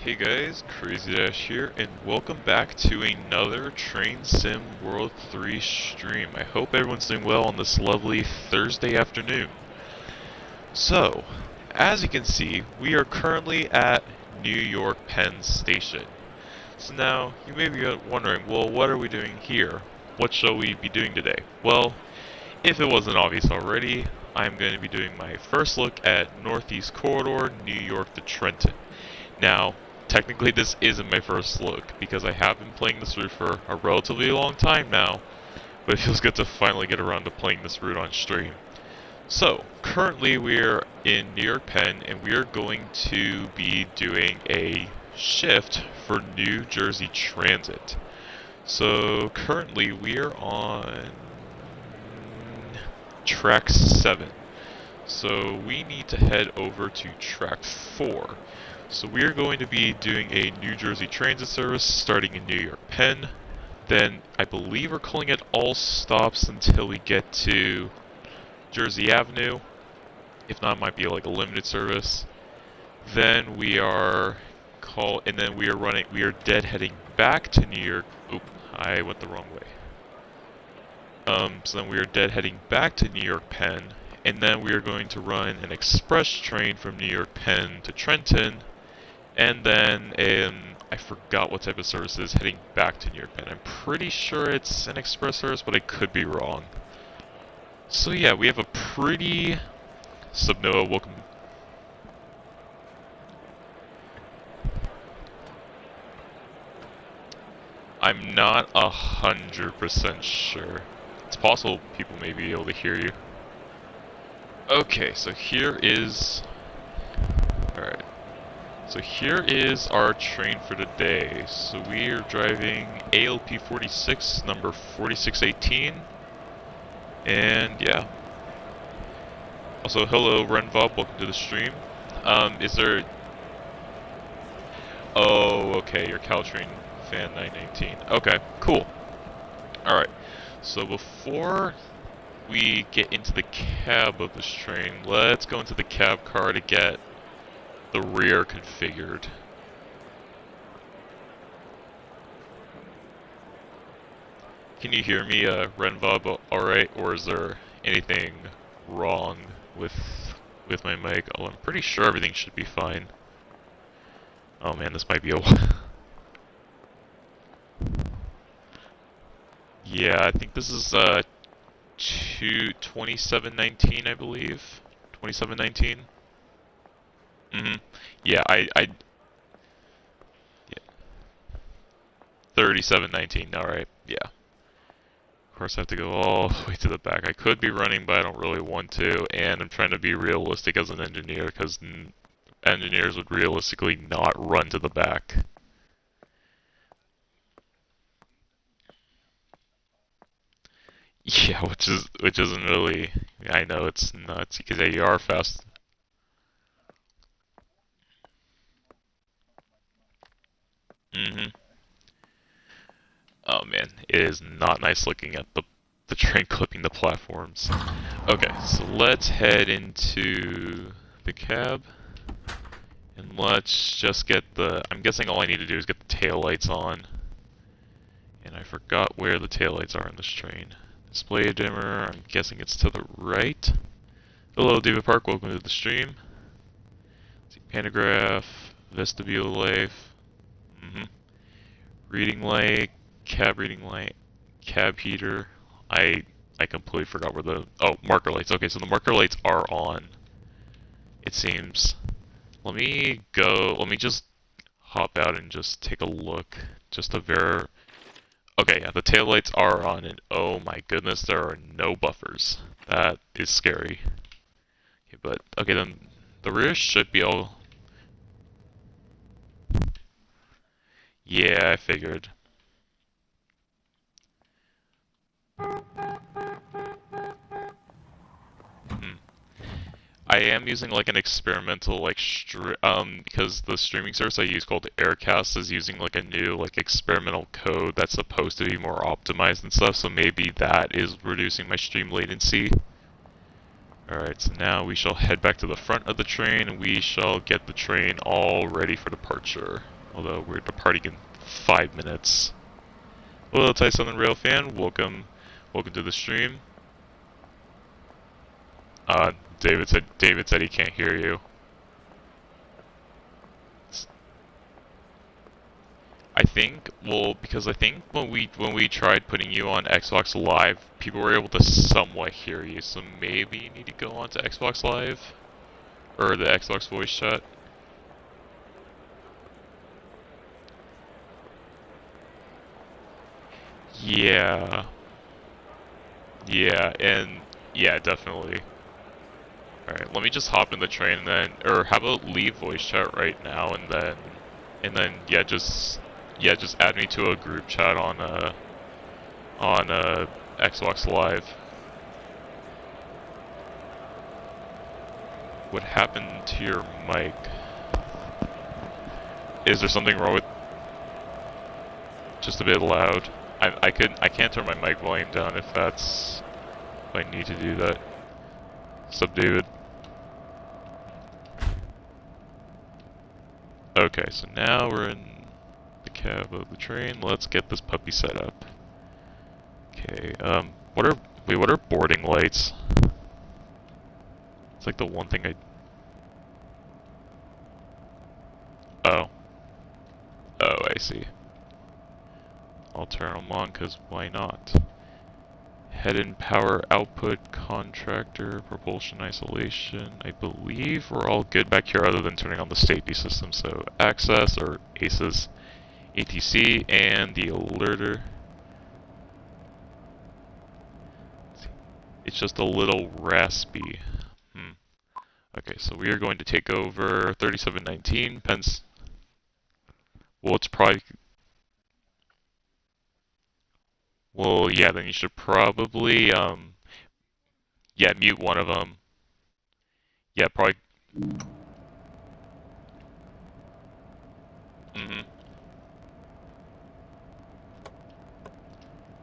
Hey guys, Crazy Dash here, and welcome back to another Train Sim World 3 stream. I hope everyone's doing well on this lovely Thursday afternoon. So, as you can see, we are currently at New York Penn Station. So now, you may be wondering, well, what are we doing here? What shall we be doing today? Well, if it wasn't obvious already, I'm going to be doing my first look at Northeast Corridor, New York to Trenton. Now, technically this isn't my first look, because I have been playing this route for a relatively long time now, but it feels good to finally get around to playing this route on stream. So, currently we're in New York Penn, and we are going to be doing a shift for New Jersey Transit. So, currently we are on track 7. So, we need to head over to track 4. So we are going to be doing a New Jersey Transit service starting in New York Penn. Then I believe we're calling it all stops until we get to Jersey Avenue. If not, it might be like a limited service. Then we are we are deadheading back to New York. Oop, I went the wrong way. So then we are deadheading back to New York Penn, and then we are going to run an express train from New York Penn to Trenton. And then, I forgot what type of service it is, heading back to New York Penn. I'm pretty sure it's an express service, but I could be wrong. So yeah, we have a pretty... Subnoa, welcome. I'm not 100% sure. It's possible people may be able to hear you. Okay, so here is... Alright. So here is our train for today. So we are driving ALP 46, number 4618. And yeah. Also, hello Renvob, welcome to the stream. Is there... Oh, okay, you're Caltrain fan 919. Okay, cool. Alright, so before we get into the cab of this train, let's go into the cab car to get the rear configured. Can you hear me, Renvob, alright, or is there anything wrong with my mic? Oh, I'm pretty sure everything should be fine. Oh man, this might be a while. Yeah, I think this is, 2719, I believe. 2719? Yeah, yeah. 3719, alright, yeah. Of course I have to go all the way to the back. I could be running, but I don't really want to, and I'm trying to be realistic as an engineer, because engineers would realistically not run to the back. Yeah, which isn't really... I know, it's nuts, because yeah, you are fast. Oh man, it is not nice looking at the train clipping the platforms. Okay, so let's head into the cab. And let's just get the... I'm guessing all I need to do is get the taillights on. And I forgot where the taillights are in this train. Display dimmer, I'm guessing it's to the right. Hello David Park, welcome to the stream. Let's see, pantograph, vestibule life. Reading light, cab reading light, cab heater. I completely forgot where the... Oh, marker lights. Okay, so the marker lights are on, it seems. Let me just hop out and just take a look, just to verify. Okay, yeah, the taillights are on, and oh my goodness, there are no buffers. That is scary. Okay, but, okay, then the rear should be all... Yeah, I figured. I am using like an experimental because the streaming service I use called Aircast is using like a new like experimental code that's supposed to be more optimized and stuff, so maybe that is reducing my stream latency. Alright, so now we shall head back to the front of the train and we shall get the train all ready for departure. Although we're departing in 5 minutes. Hello, Thai Southern Rail fan. Welcome to the stream. David said he can't hear you. Because I think when we tried putting you on Xbox Live, people were able to somewhat hear you. So maybe you need to go on to Xbox Live or the Xbox voice chat. Yeah. Yeah, definitely. Alright, let me just hop in the train and then, or how about leave voice chat right now yeah, just add me to a group chat on Xbox Live. What happened to your mic? Is there something wrong with? Just a bit loud. I can't turn my mic volume down if I need to do that. What's up, David? Okay, so now we're in the cab of the train. Let's get this puppy set up. Okay, what are boarding lights? It's like the one thing Oh, I see. I'll turn them on, cause why not? Head and power output, contractor, propulsion isolation. I believe we're all good back here other than turning on the safety system. So access, or ACES, ATC, and the alerter. It's just a little raspy. Okay, so we are going to take over 3719 pence. Well, it's probably... Well, yeah, then you should probably, yeah, mute one of them. Yeah, probably...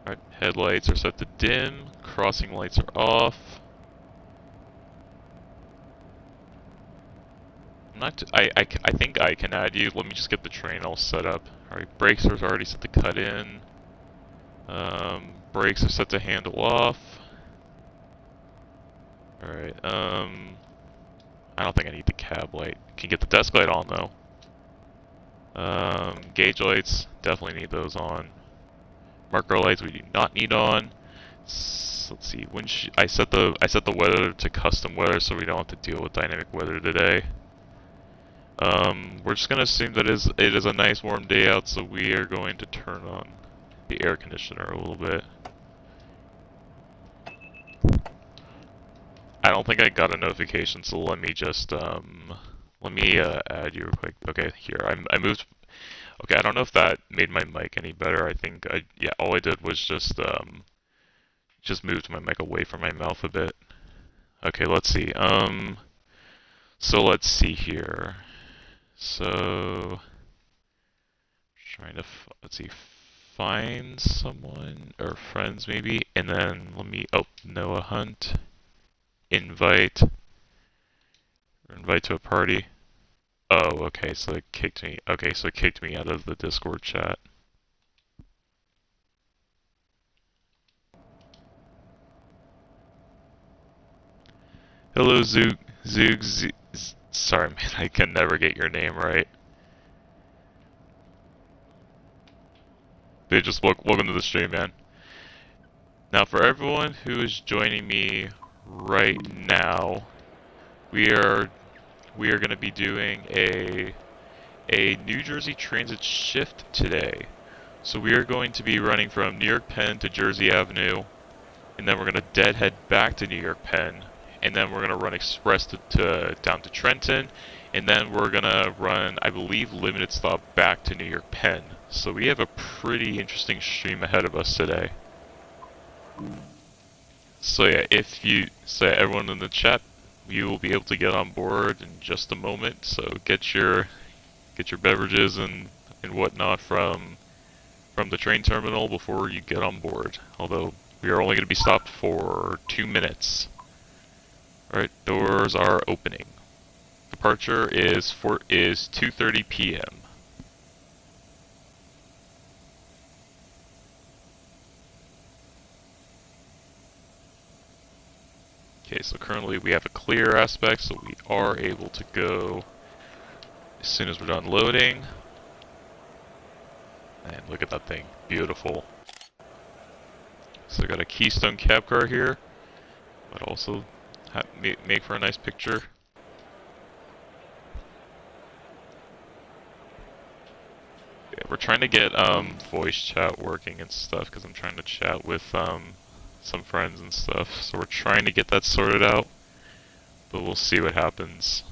Alright, headlights are set to dim, crossing lights are off. I think I can add you. Let me just get the train all set up. Alright, brakes are already set to cut in. Brakes are set to handle off. Alright, I don't think I need the cab light. Can get the desk light on though. Gauge lights, definitely need those on. Marker lights we do not need on. Let's see. I set the weather to custom weather so we don't have to deal with dynamic weather today. We're just gonna assume that it is a nice warm day out, so we are going to turn on the air conditioner a little bit. I don't think I got a notification, so let me just add you real quick. Okay, here I moved. Okay, I don't know if that made my mic any better. I think yeah, all I did was just moved my mic away from my mouth a bit. Okay, let's see. So let's see here. So trying to let's see, find someone or friends maybe, and then Noah Hunt, invite to a party. Oh, okay, so it kicked me. Okay, so it kicked me out of the Discord chat. Hello, Zoog. Sorry, man, I can never get your name right. They just welcome to the stream, man. Now, for everyone who is joining me right now, we are going to be doing a New Jersey Transit shift today. So we are going to be running from New York Penn to Jersey Avenue, and then we're going to deadhead back to New York Penn, and then we're going to run express down to Trenton, and then we're going to run, I believe, limited stop back to New York Penn. So we have a pretty interesting stream ahead of us today. So yeah, everyone in the chat, you will be able to get on board in just a moment. So get your beverages and whatnot from the train terminal before you get on board. Although we are only going to be stopped for 2 minutes. Alright, doors are opening. Departure is 2:30 p.m. Okay, so currently we have a clear aspect, so we are able to go as soon as we're done loading. And look at that thing, beautiful. So I got a Keystone cab car here, but also make for a nice picture. Yeah, we're trying to get voice chat working and stuff because I'm trying to chat with some friends and stuff. So we're trying to get that sorted out, but we'll see what happens.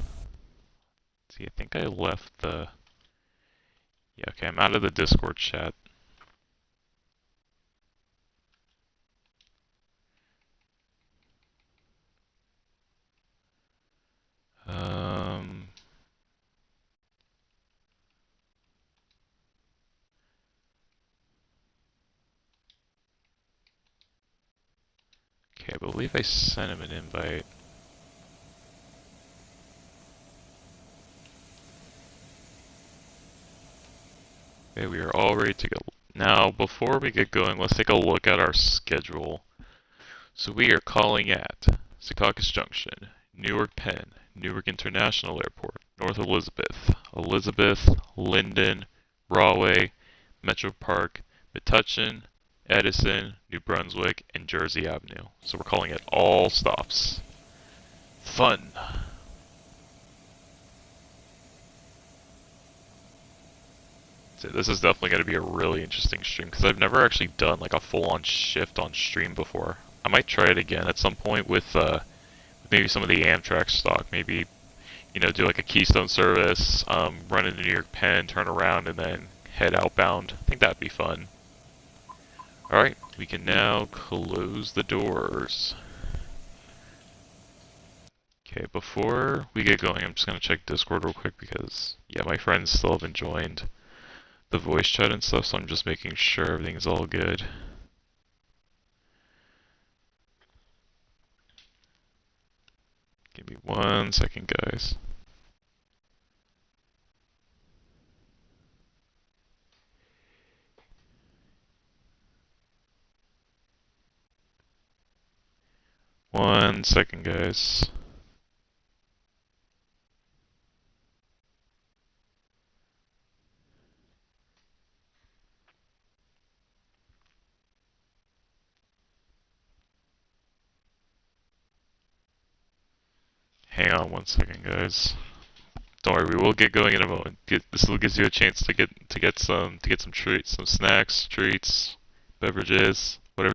See, I think I left the. Yeah, okay, I'm out of the Discord chat. Um. Okay, I believe I sent him an invite. Okay, we are all ready to go. Now, before we get going, let's take a look at our schedule. So we are calling at Secaucus Junction, Newark Penn, Newark International Airport, North Elizabeth, Linden, Rahway, Metro Park, Metuchen, Edison, New Brunswick, and Jersey Avenue. So we're calling it all stops. Fun! So this is definitely going to be a really interesting stream because I've never actually done like a full-on shift on stream before. I might try it again at some point with maybe some of the Amtrak stock. Maybe, you know, do like a Keystone service, run into New York Penn, turn around, and then head outbound. I think that'd be fun. Alright, we can now close the doors. Okay, before we get going, I'm just going to check Discord real quick because, yeah, my friends still haven't joined the voice chat and stuff, so I'm just making sure everything's all good. Give me 1 second, guys. One second, guys. Hang on 1 second, guys. Don't worry, we will get going in a moment. This will give you a chance to get some treats, some snacks, treats, beverages, whatever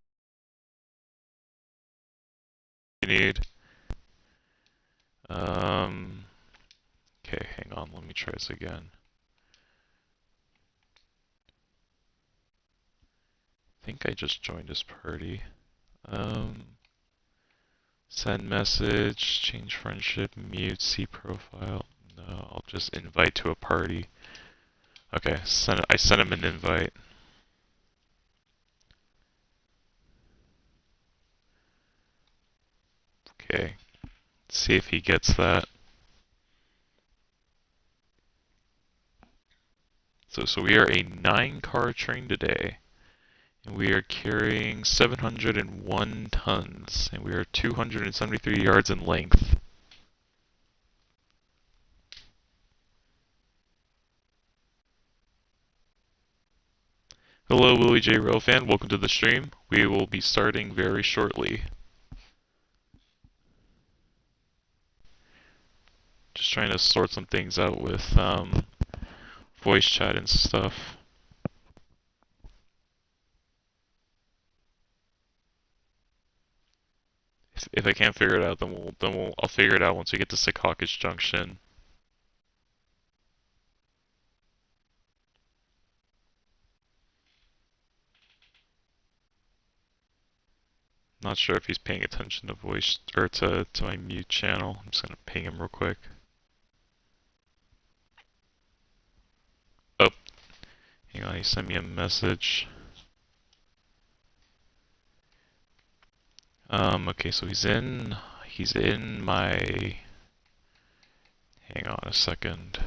you need. Okay, hang on, let me try this again. I think I just joined this party. Send message, change friendship, mute, see profile. No, I'll just invite to a party. Okay, I sent him an invite. Okay, let's see if he gets that. So we are a 9-car train today, and we are carrying 701 tons, and we are 273 yards in length. Hello, Willie J. Railfan. Welcome to the stream. We will be starting very shortly. Just trying to sort some things out with voice chat and stuff. If I can't figure it out, I'll figure it out once we get to Secaucus Junction. Not sure if he's paying attention to voice or to my mute channel. I'm just gonna ping him real quick. Oh, hang on, he sent me a message. Okay, so he's in my, hang on a second.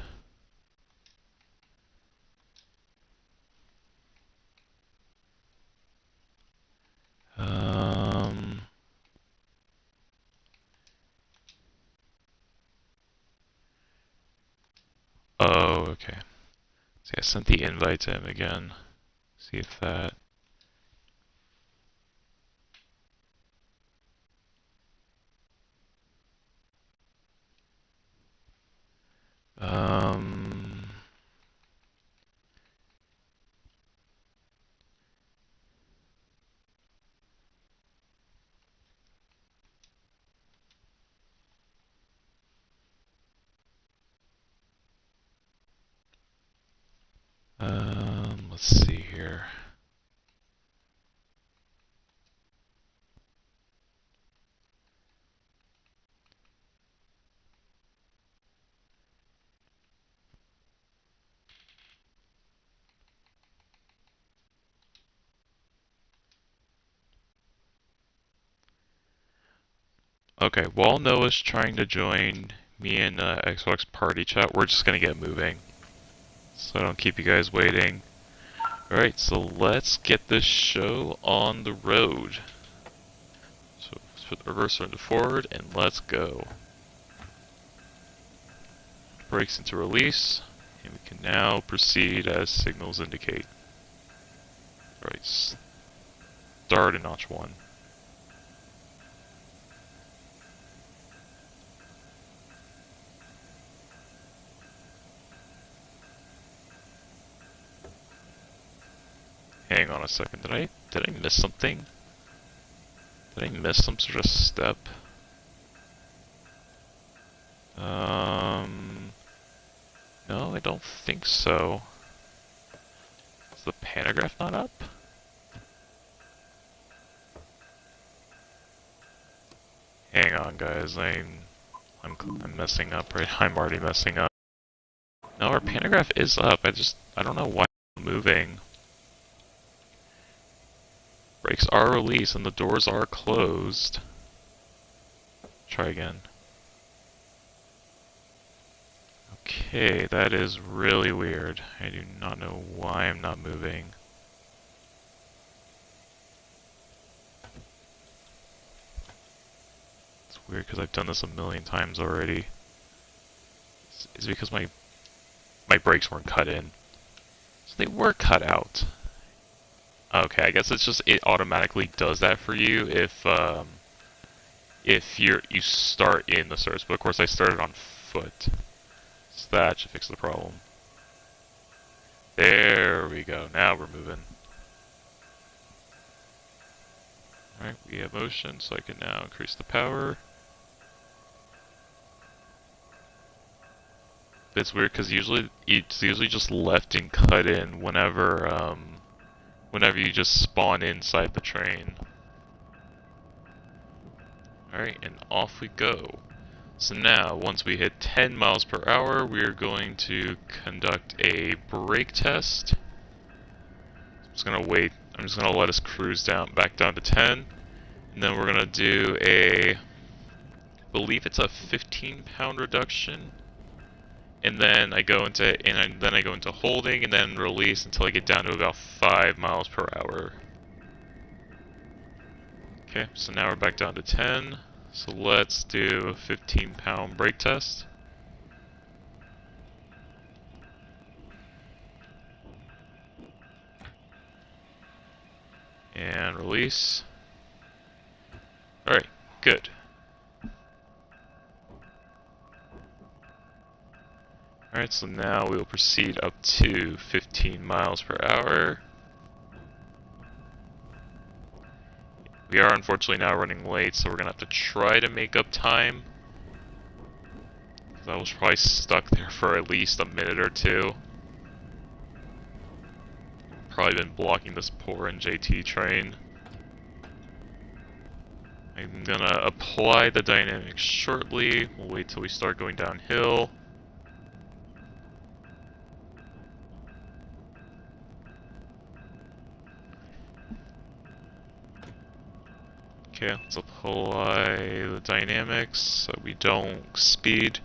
Um, Oh, okay. See, I sent the invite to him again. See if that... Um... let's see here. Okay, while Noah's trying to join me in Xbox Party Chat, we're just gonna get moving. So I don't keep you guys waiting. Alright, so let's get this show on the road. So let's put the reverser into forward and let's go. Brakes into release, and we can now proceed as signals indicate. Alright, start in notch 1. Hang on a second, did I miss something? Did I miss some sort of step? No, I don't think so. Is the pantograph not up? Hang on, guys, I'm messing up, right? I'm already messing up. No, our pantograph is up, I don't know why it's moving. Brakes are released and the doors are closed. Try again. Okay, that is really weird. I do not know why I'm not moving. It's weird because I've done this a million times already. It's because my brakes weren't cut in. So they were cut out. Okay, I guess it's just it automatically does that for you if you start in the service. But of course I started on foot. So that should fix the problem. There we go. Now we're moving. Alright, we have motion, so I can now increase the power. But it's weird because it's usually just left and cut in whenever whenever you just spawn inside the train. Alright, and off we go. So now, once we hit 10 miles per hour, we're going to conduct a brake test. I'm just gonna wait. I'm just gonna let us cruise back down to 10, and then we're gonna do I believe it's a 15-pound reduction, and then I go into holding, and then release until I get down to about 5 miles per hour. Okay, so now we're back down to 10. So let's do a 15-pound brake test. And release. Alright, good. Alright, so now we will proceed up to 15 miles per hour. We are unfortunately now running late, so we're gonna have to try to make up time. I was probably stuck there for at least a minute or two. Probably been blocking this poor NJT train. I'm gonna apply the dynamics shortly. We'll wait till we start going downhill. Okay, let's apply the dynamics so we don't speed.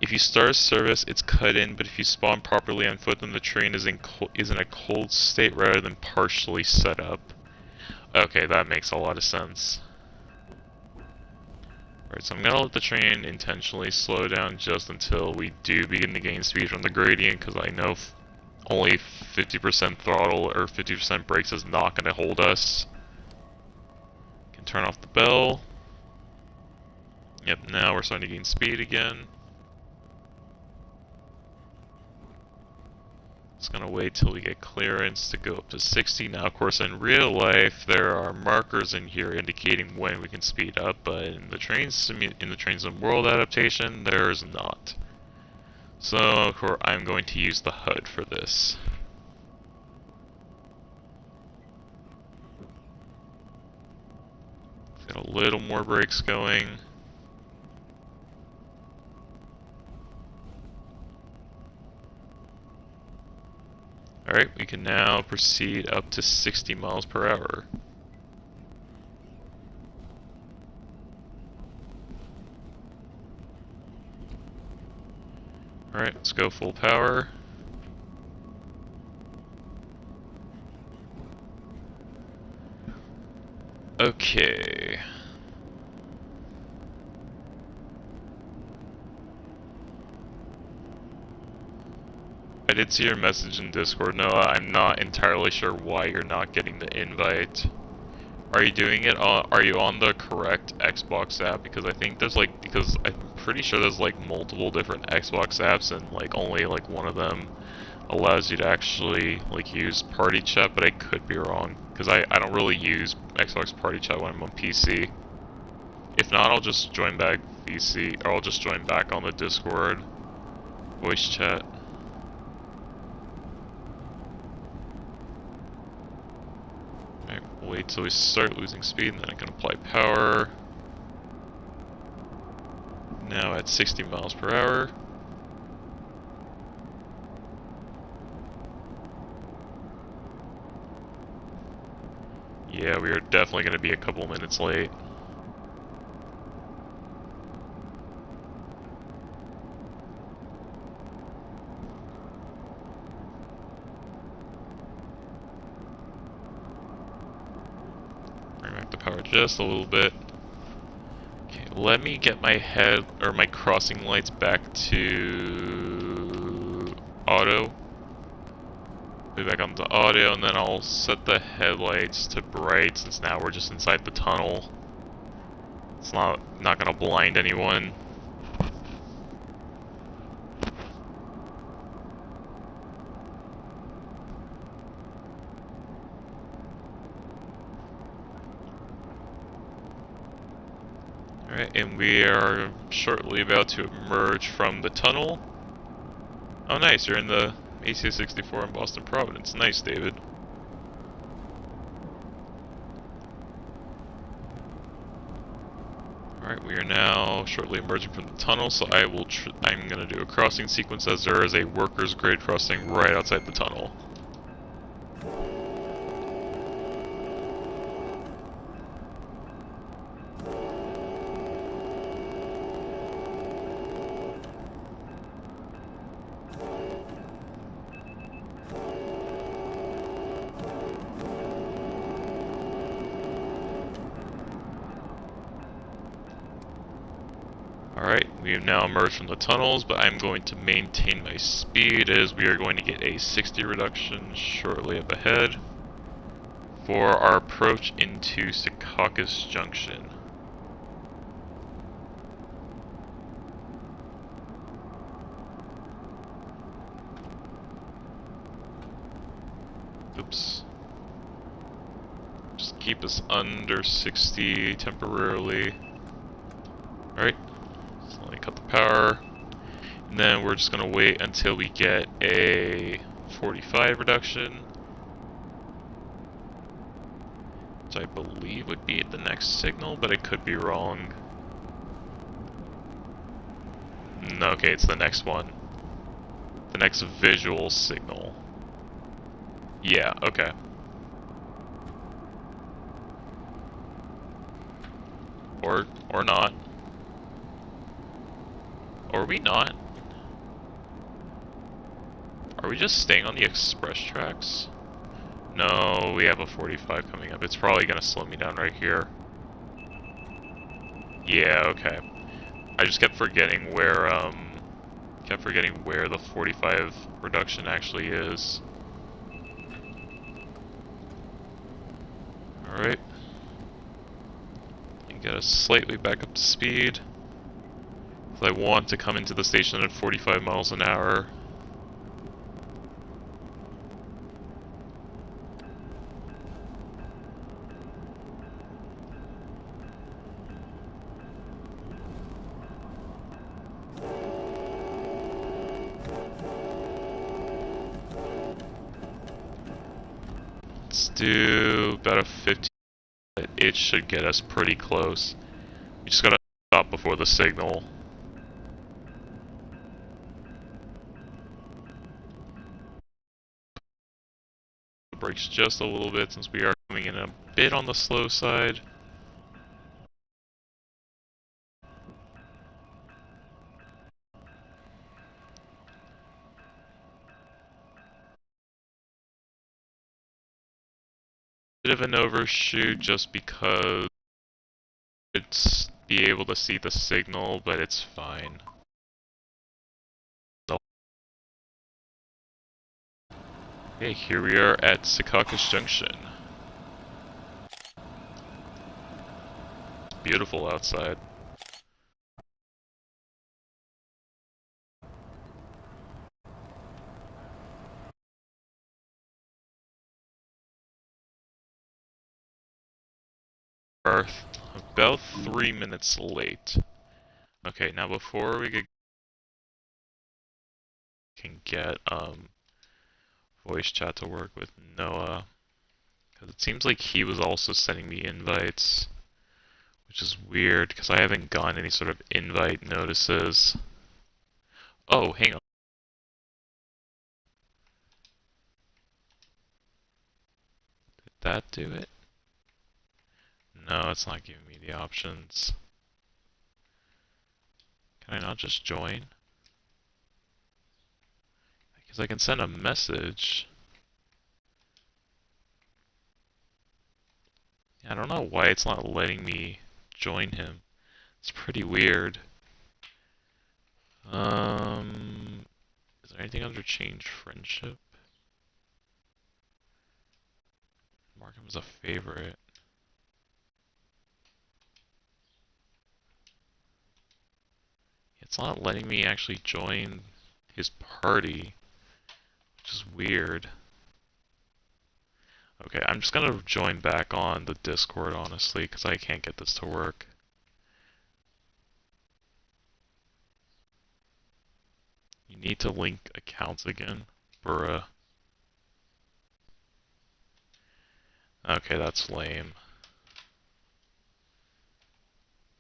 If you start service, it's cut in, but if you spawn properly on foot, then the train is in a cold state rather than partially set up. Okay, that makes a lot of sense. Alright, so I'm gonna let the train intentionally slow down just until we do begin to gain speed from the gradient, because I know only 50% throttle or 50% brakes is not gonna hold us. Can turn off the bell. Yep, now we're starting to gain speed again. Just gonna wait till we get clearance to go up to 60. Now, of course, in real life, there are markers in here indicating when we can speed up, but in the train sim world adaptation, there is not. So, of course, I'm going to use the HUD for this. Got a little more brakes going. Alright, we can now proceed up to 60 miles per hour. Alright, let's go full power. Okay. I did see your message in Discord, Noah. I'm not entirely sure why you're not getting the invite. Are you doing it on, are you on the correct Xbox app? Because I think there's because I'm pretty sure there's multiple different Xbox apps and only one of them allows you to actually use party chat, but I could be wrong. Because I don't really use Xbox party chat when I'm on PC. If not, I'll just join back VC, or I'll just join back on the Discord voice chat. Wait till we start losing speed, and then I can apply power. Now at 60 miles per hour. Yeah, we are definitely going to be a couple minutes late. Power just a little bit. Okay, let me get my my crossing lights back to auto. Put it back onto auto, and then I'll set the headlights to bright since now we're just inside the tunnel. It's not gonna blind anyone. Alright, and we are shortly about to emerge from the tunnel. Oh nice, you're in the AC-64 in Boston Providence. Nice, David. Alright, we are now shortly emerging from the tunnel, so I'm gonna do a crossing sequence as there is a workers' grade crossing right outside the tunnel. Alright, we have now emerged from the tunnels, but I'm going to maintain my speed as we are going to get a 60 reduction shortly up ahead for our approach into Secaucus Junction. Oops. Just keep us under 60 temporarily. Alright. So let me cut the power, and then we're just going to wait until we get a 45 reduction, which I believe would be the next signal, but I could be wrong. No, okay, it's the next one. The next visual signal. Yeah, okay. Or not. Or are we not? Are we just staying on the express tracks? No, we have a 45 coming up. It's probably gonna slow me down right here. Yeah, okay. I just kept forgetting where the 45 reduction actually is. Alright. And get us slightly back up to speed. If I want to come into the station at 45 miles an hour. Let's do about a 50. It should get us pretty close. You just gotta stop before the signal. The brakes just a little bit since we are coming in a bit on the slow side. Bit of an overshoot just because it's be able to see the signal, but it's fine. Okay, here we are at Secaucus Junction. Beautiful outside. Are about 3 minutes late. Okay, now before we can get voice chat to work with Noah, because it seems like he was also sending me invites, which is weird because I haven't gotten any sort of invite notices. Oh, hang on. Did that do it? No, it's not giving me the options. Can I not just join? Because I can send a message. I don't know why it's not letting me join him. It's pretty weird. Is there anything under change friendship? Mark him as a favorite. It's not letting me actually join his party, which is weird. Okay, I'm just gonna join back on the Discord, honestly, because I can't get this to work. You need to link accounts again. Bruh. Okay, that's lame.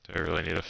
Do I really need to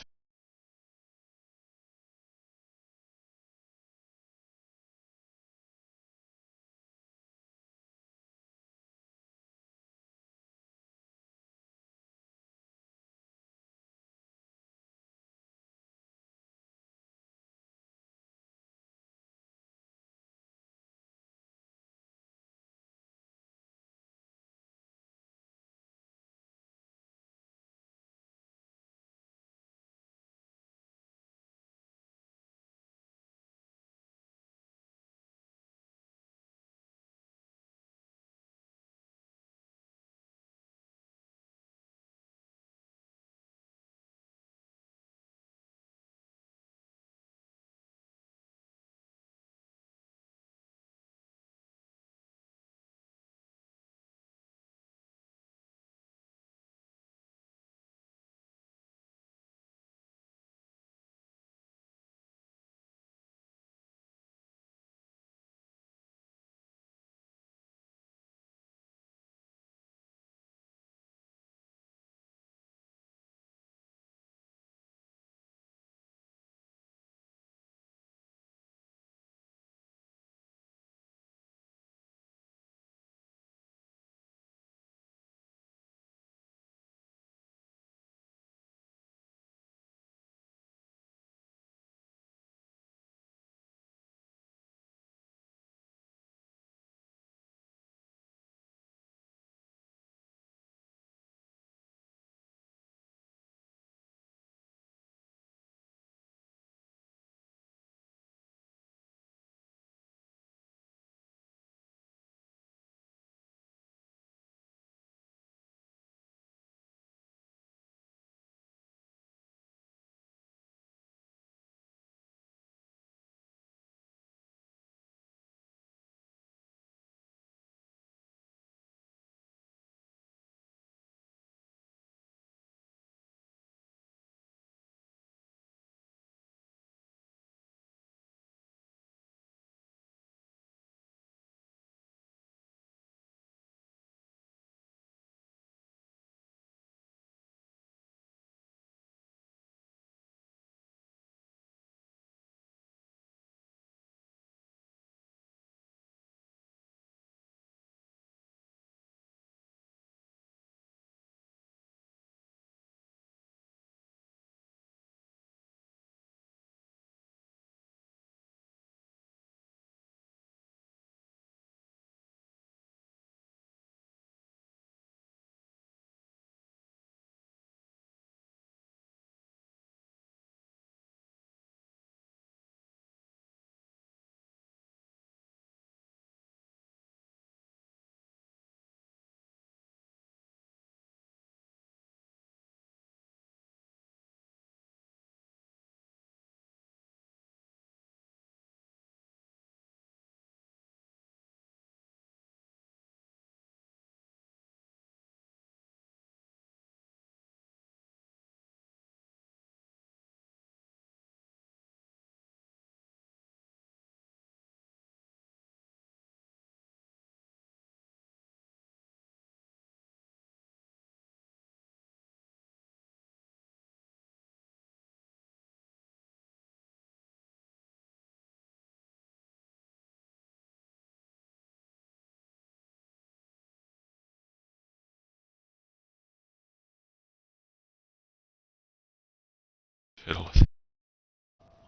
fiddle with it.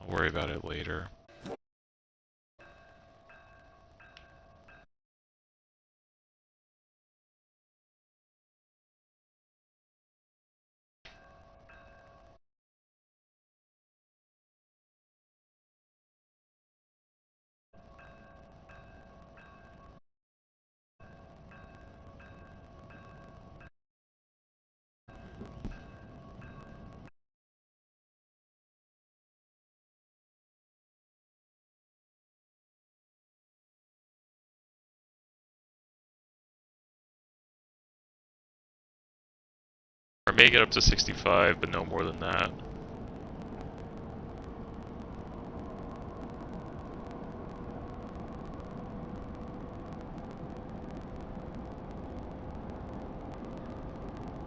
I'll worry about it later. I may get up to 65, but no more than that.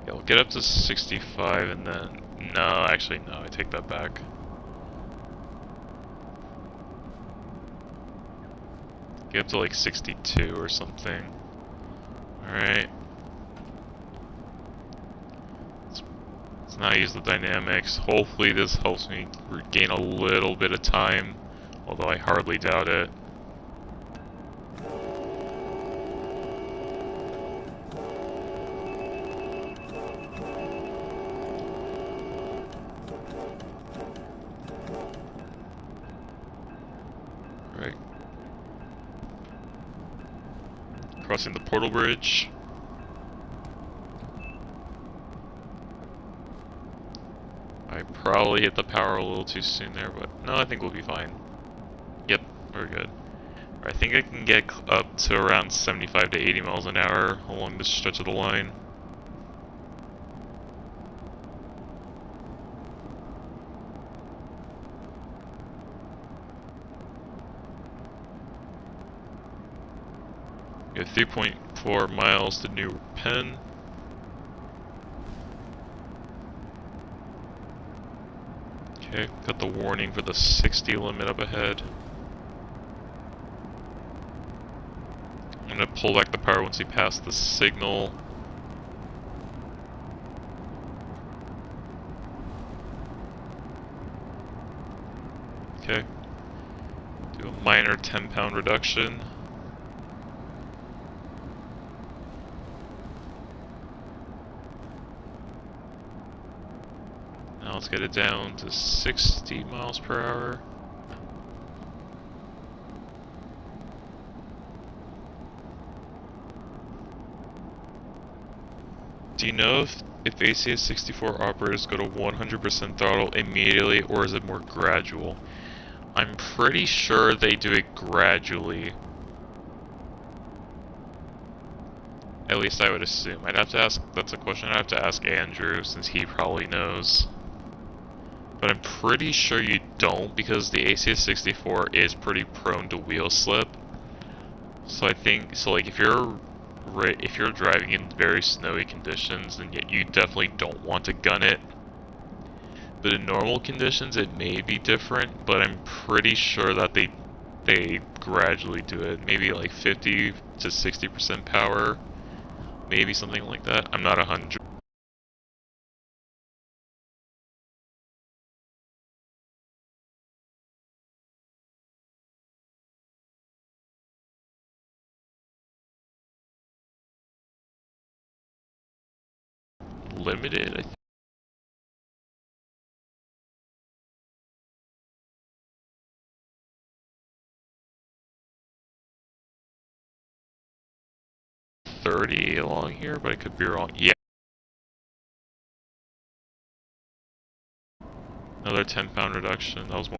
Yeah, we'll get up to 65 and then... No, actually no, I take that back. Get up to like 62 or something. Alright. Let's now use the dynamics. Hopefully this helps me regain a little bit of time, although I hardly doubt it. Right. Crossing the portal bridge. I probably hit the power a little too soon there, but no, I think we'll be fine. Yep, we're good. I think I can get up to around 75 to 80 miles an hour along this stretch of the line. We have 3.4 miles to New Penn. Okay, got the warning for the 60 limit up ahead. I'm gonna pull back the power once we pass the signal. Okay. Do a minor 10-pound reduction. Now let's get it down to 60 miles per hour. Do you know if ACS 64 operators go to 100% throttle immediately, or is it more gradual? I'm pretty sure they do it gradually. At least I would assume. I'd have to ask, that's a question I'd have to ask Andrew, since he probably knows. But I'm pretty sure you don't, because the ACS 64 is pretty prone to wheel slip. So I think, so like if you're driving in very snowy conditions, then you definitely don't want to gun it. But in normal conditions, it may be different, but I'm pretty sure that they gradually do it. Maybe like 50 to 60% power, maybe something like that. I'm not 100. Limited, I think. 30 along here, but I could be wrong. Yeah. Another 10-pound reduction. That was more.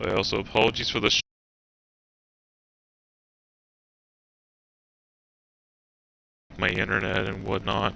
I also apologies for the my internet and whatnot.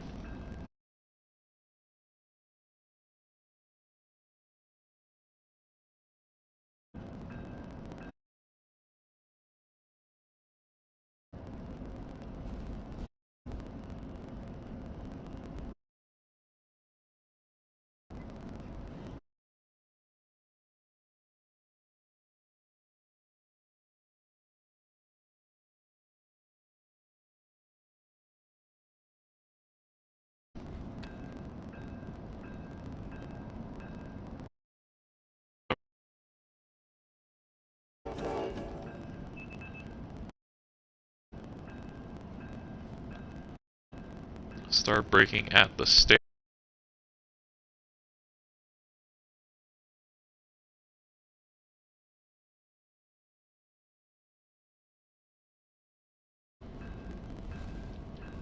start braking at the stairs.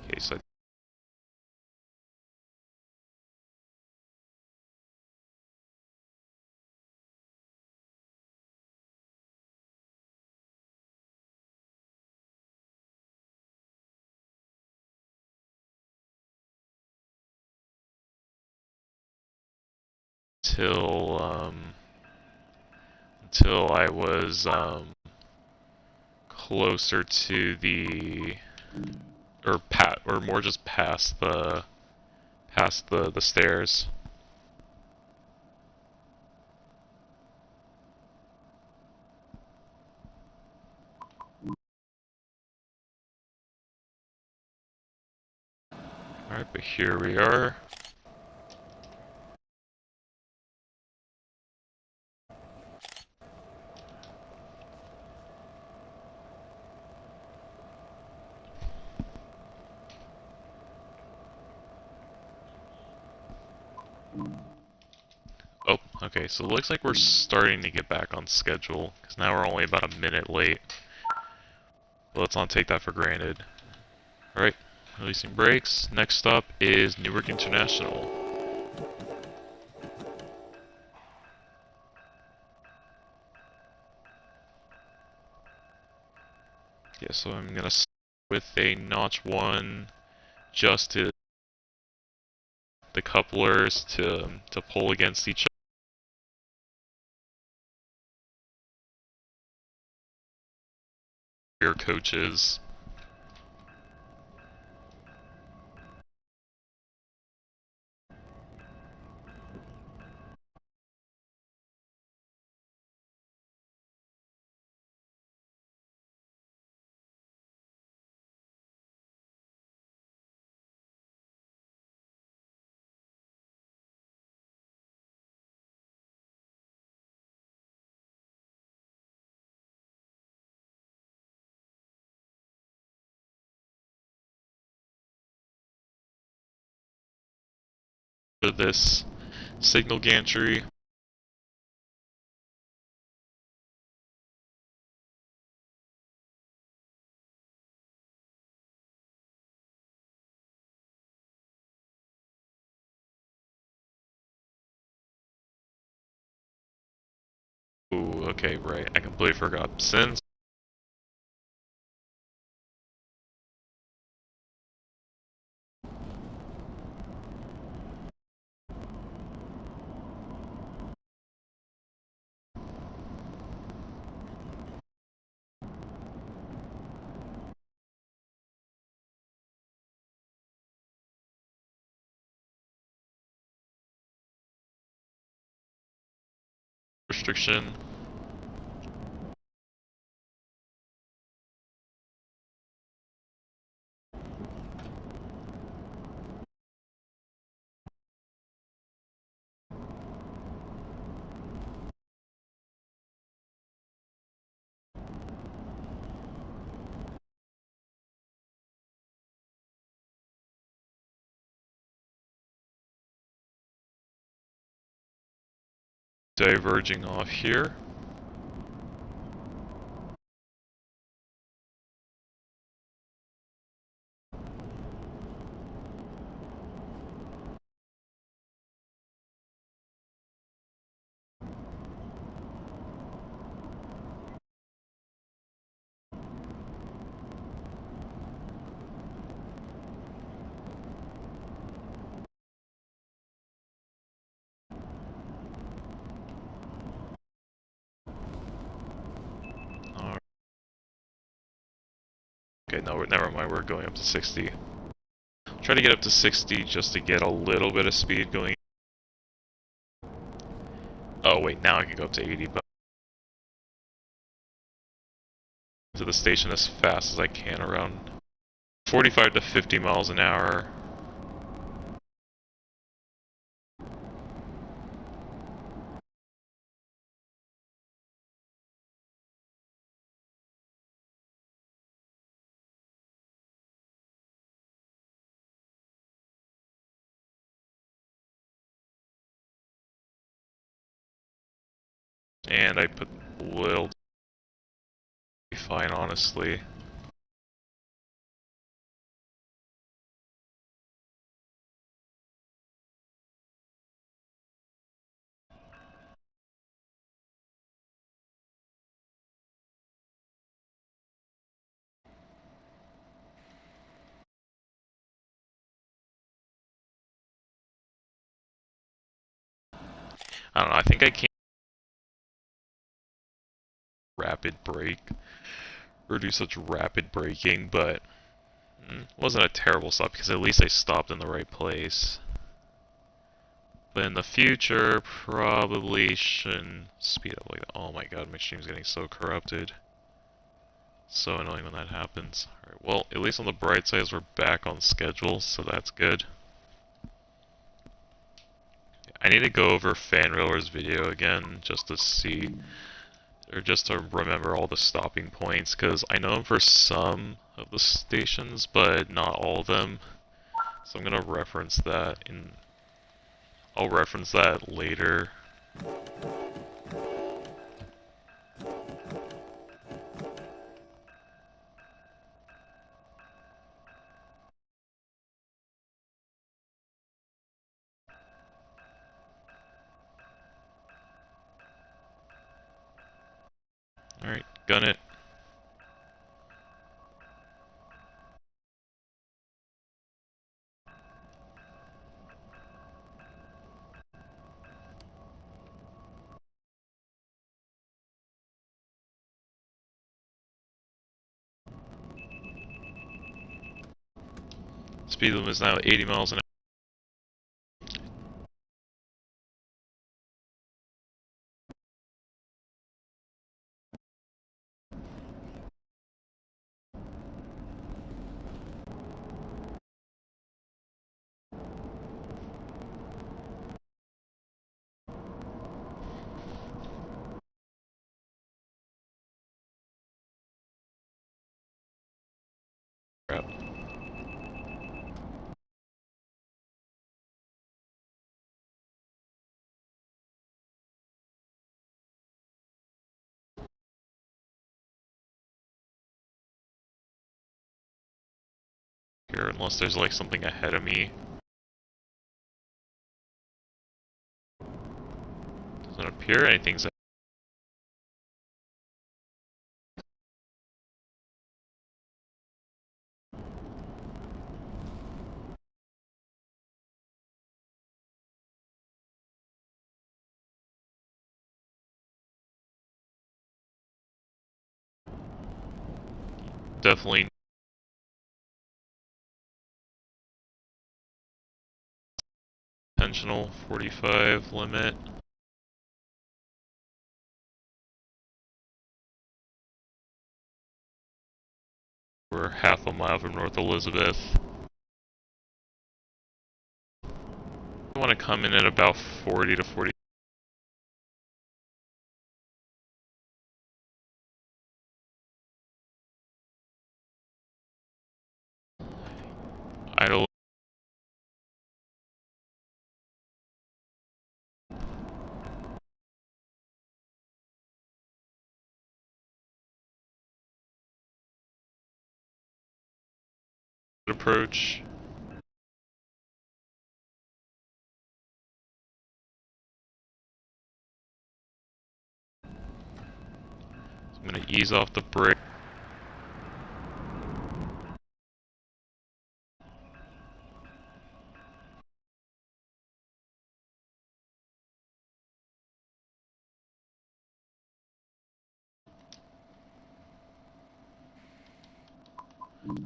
Okay, so until I was closer to the or more just past the stairs. Alright, but here we are. Oh, okay, so it looks like we're starting to get back on schedule, because now we're only about a minute late. But let's not take that for granted. Alright, releasing brakes. Next stop is Newark International. Yeah, so I'm gonna start with a notch 1 just to the couplers to pull against each other coaches. For this signal gantry. Ooh, okay, right. I completely forgot. Since restriction. Diverging off here. Okay, no, never mind. We're going up to 60. Try to get up to 60 just to get a little bit of speed going. Oh wait, now I can go up to 80, but to the station as fast as I can, around 45 to 50 miles an hour. And I put a little fine, honestly. I don't know, I think I can't rapid break or do such rapid braking, but it wasn't a terrible stop because at least I stopped in the right place. But in the future, probably shouldn't speed up like that. Oh my god, my stream's getting so corrupted. So annoying when that happens. Alright, well, at least on the bright side is we're back on schedule, so that's good. I need to go over Fanrailer's video again just to see, or just to remember all the stopping points, because I know them for some of the stations, but not all of them. So I'm gonna reference that, and I'll reference that later. Alright, gun it. Speed limit is now 80 miles an hour. Here, unless there's like something ahead of me. Doesn't appear anything's. Definitely intentional 45 limit. We're half a mile from North Elizabeth. I want to come in at about 40 to 40. Idle approach. So I'm going to ease off the brake.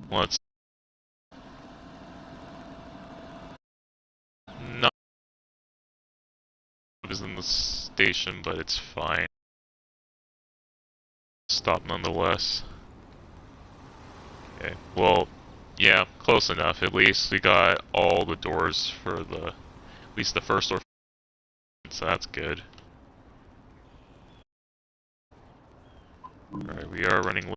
Let's not is in the station, but it's fine. Stop nonetheless. Okay, well, yeah, close enough. At least we got all the doors for at least the first door, so that's good. Alright, we are running.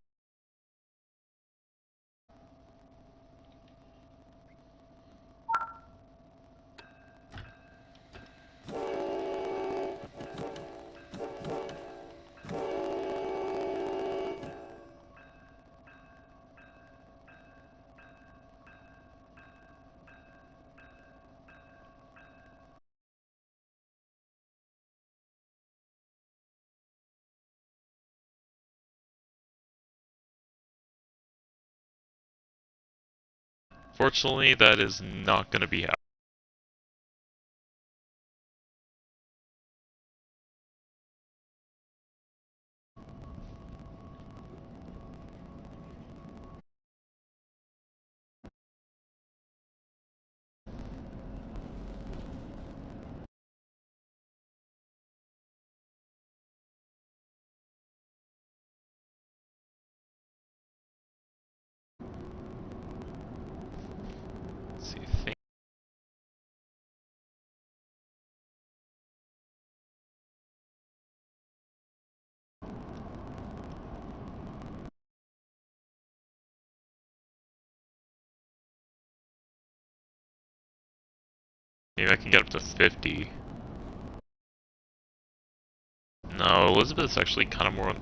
Fortunately, that is not going to be happening. Let's see, maybe I can get up to 50. No, Elizabeth's actually kind of more on.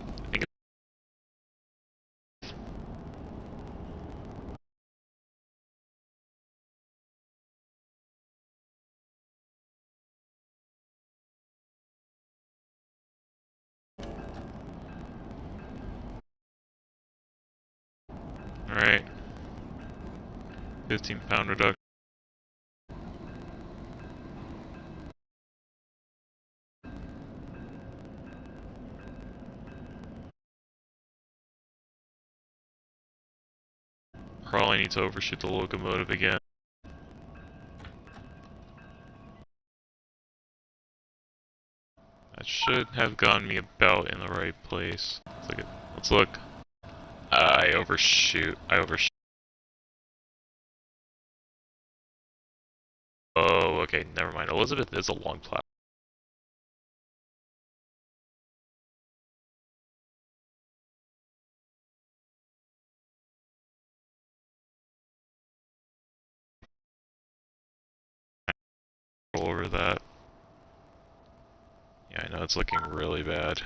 Alright. 15-pound reduction. Probably need to overshoot the locomotive again. That should have gotten me about in the right place. Let's look. I overshoot. Oh, okay, never mind. Elizabeth is a long platform. Over that. Yeah, I know it's looking really bad.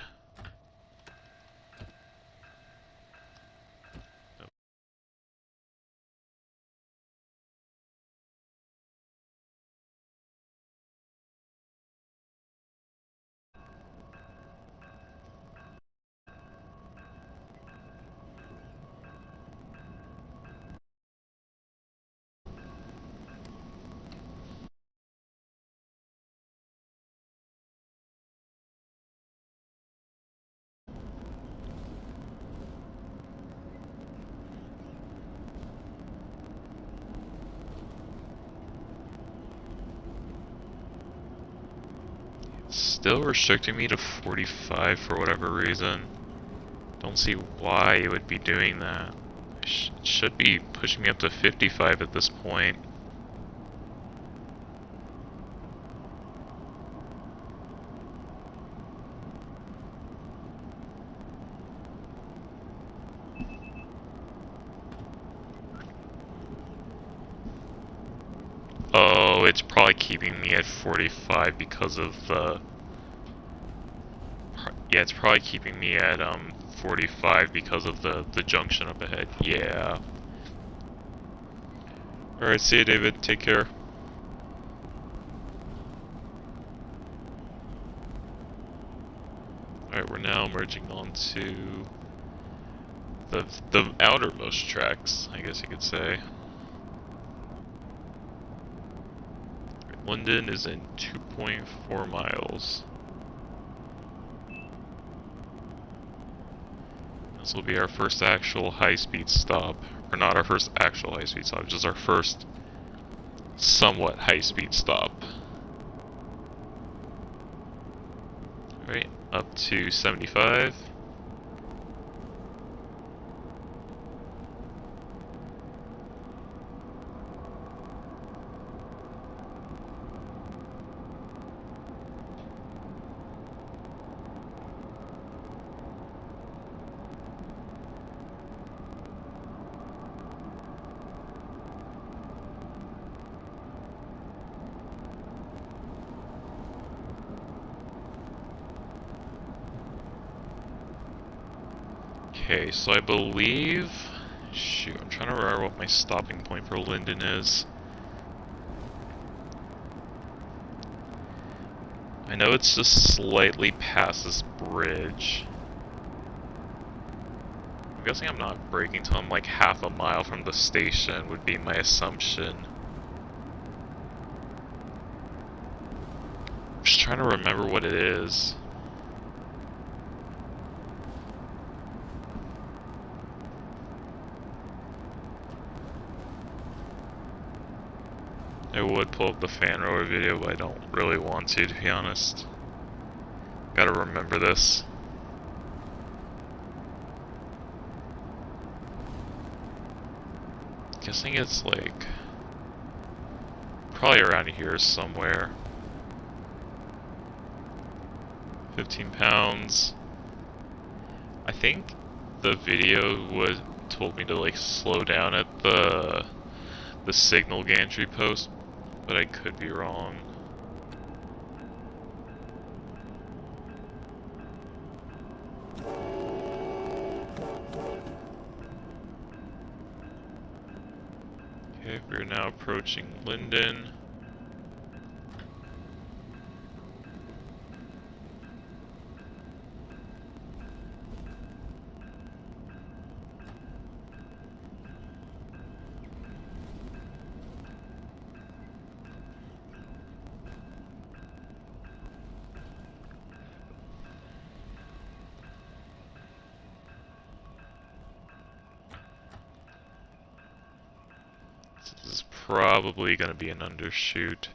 Still restricting me to 45 for whatever reason. Don't see why it would be doing that. It should be pushing me up to 55 at this point. Oh, it's probably keeping me at 45 because of the... Yeah, it's probably keeping me at 45 because of the junction up ahead. Yeah. Alright, see you, David. Take care. Alright, we're now merging onto the outermost tracks, I guess you could say. London is in 2.4 miles. This will be our first actual high-speed stop. Or not our first actual high-speed stop, just our first somewhat high-speed stop. Alright, up to 75. Okay, so I believe... Shoot, I'm trying to remember what my stopping point for Linden is. I know it's just slightly past this bridge. I'm guessing I'm not braking till I'm like half a mile from the station would be my assumption. I'm just trying to remember what it is. I would pull up the fan roller video, but I don't really want to be honest. Gotta remember this. Guessing it's like probably around here somewhere. 15 pounds. I think the video told me to like slow down at the signal gantry post, but I could be wrong. Okay, we're now approaching Linden. This is probably going to be an undershoot.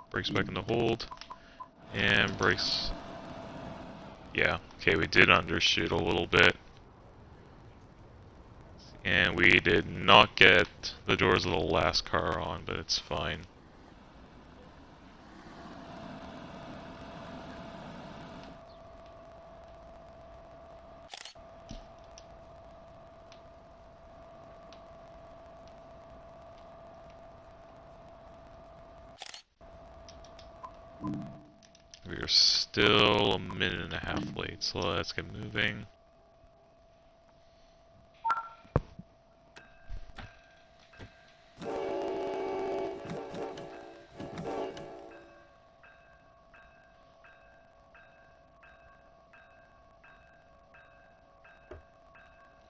Brakes back into hold. And brakes. Yeah, okay, we did undershoot a little bit. And we did not get the doors of the last car on, but it's fine. We are still a minute and a half late, so let's get moving.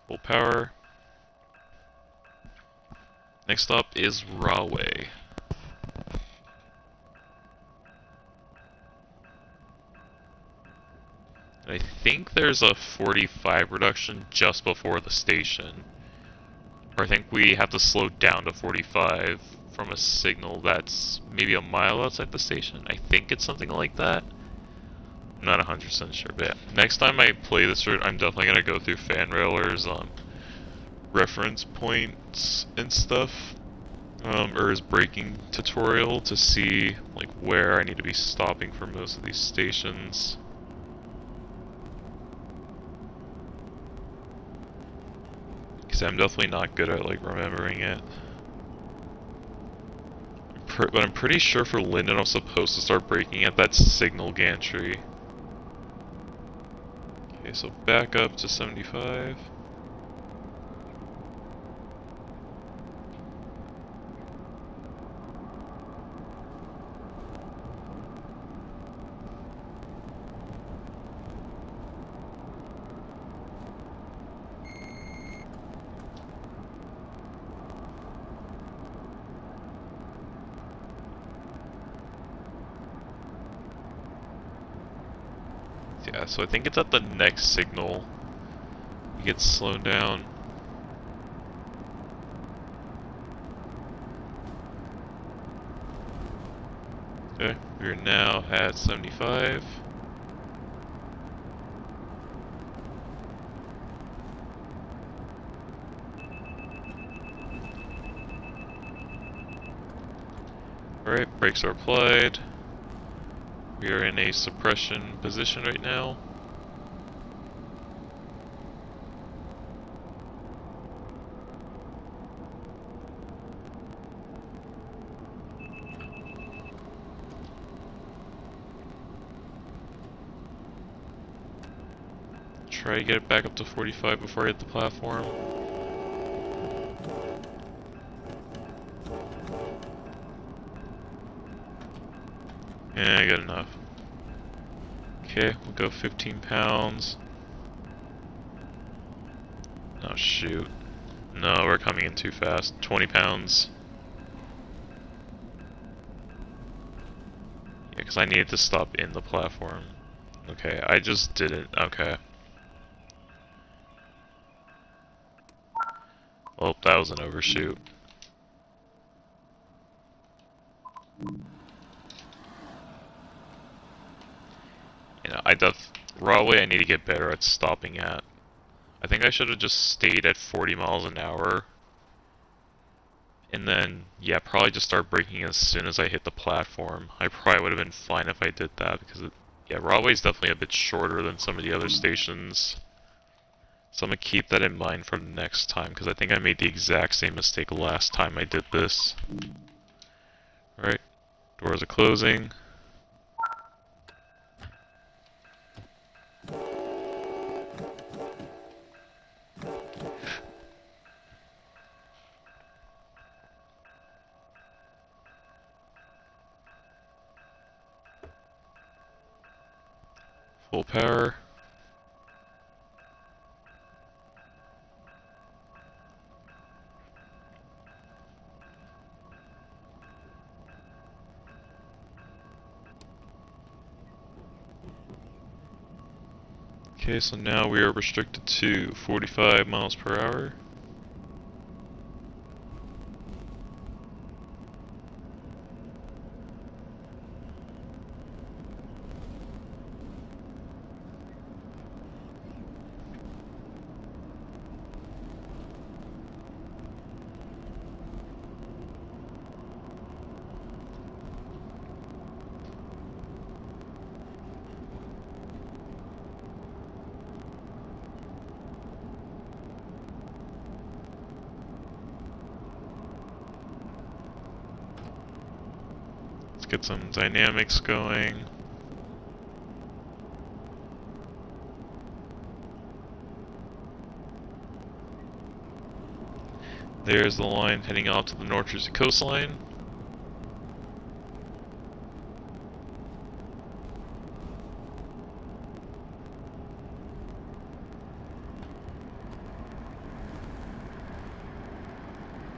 Full power. Next stop is Rahway. I think there's a 45 reduction just before the station. Or I think we have to slow down to 45 from a signal that's maybe a mile outside the station. I think it's something like that. I'm not 100% sure, but yeah. Next time I play this route, I'm definitely going to go through fan railers, reference points and stuff, or his braking tutorial to see like where I need to be stopping for most of these stations. Because I'm definitely not good at like remembering it. But I'm pretty sure for Linden I'm supposed to start braking at that signal gantry. Okay, so back up to 75. Yeah, so I think it's at the next signal it gets slowed down. Okay, we're now at 75. Alright, brakes are applied. We are in a suppression position right now. Try to get it back up to 45 before I hit the platform. Yeah, I got enough. Okay, we'll go 15 pounds. Oh shoot. No, we're coming in too fast. 20 pounds. Yeah, because I needed to stop in the platform. Okay, I just didn't. Okay. Well, that was an overshoot. You know, raw way I need to get better at stopping at. I think I should have just stayed at 40 miles an hour. And then, yeah, probably just start braking as soon as I hit the platform. I probably would have been fine if I did that, because, yeah, raw way is definitely a bit shorter than some of the other stations. So I'm going to keep that in mind for next time, because I think I made the exact same mistake last time I did this. Alright, doors are closing. Full power. Okay, so now we are restricted to 45 miles per hour. Let's get some dynamics going. There's the line heading out to the North Jersey coastline.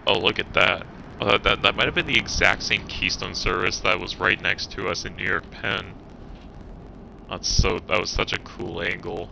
Oh, look at that. Oh, that might have been the exact same Keystone service that was right next to us in New York Penn. That was such a cool angle.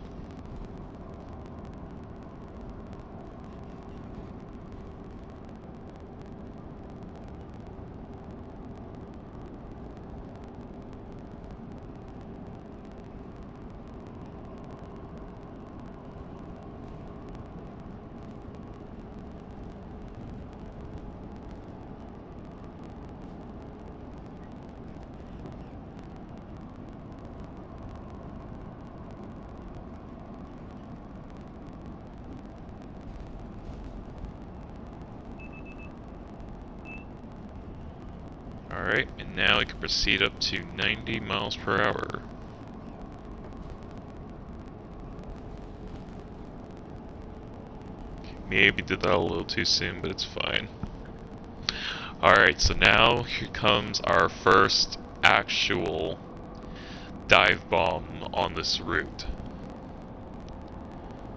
Alright, and now we can proceed up to 90 miles per hour. Maybe did that a little too soon, but it's fine. Alright, so now here comes our first actual dive bomb on this route.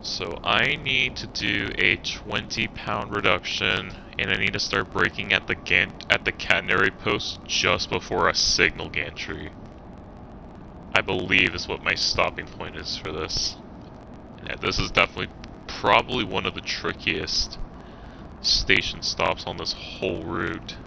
So I need to do a 20-pound reduction, and I need to start braking at the catenary post just before a signal gantry. I believe is what my stopping point is for this. Yeah, this is definitely probably one of the trickiest station stops on this whole route.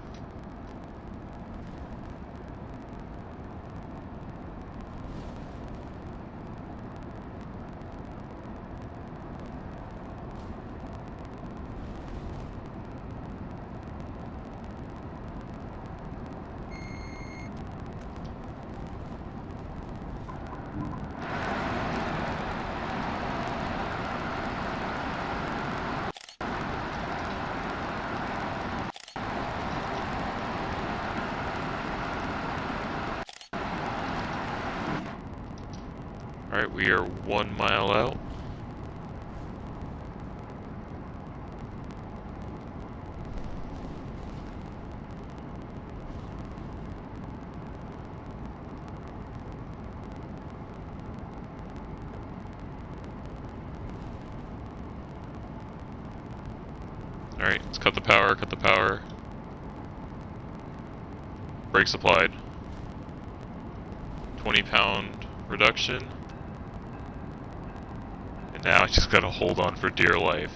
Alright, we are 1 mile out. Alright, let's cut the power, cut the power. Brakes applied. 20-pound reduction. And now I just gotta hold on for dear life.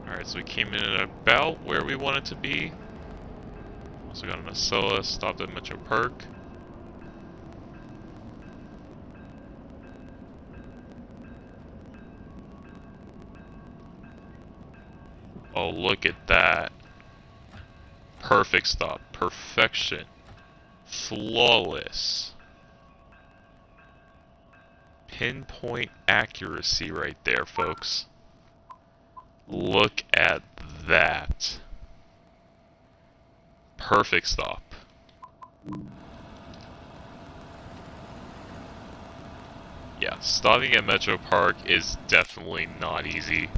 Alright, so we came in at about where we wanted to be. Also got an Acela, stopped at Metro Park. Oh, look at that. Perfect stop. Perfection. Flawless. Pinpoint accuracy right there, folks. Look at that. Perfect stop. Yeah, stopping at Metro Park is definitely not easy.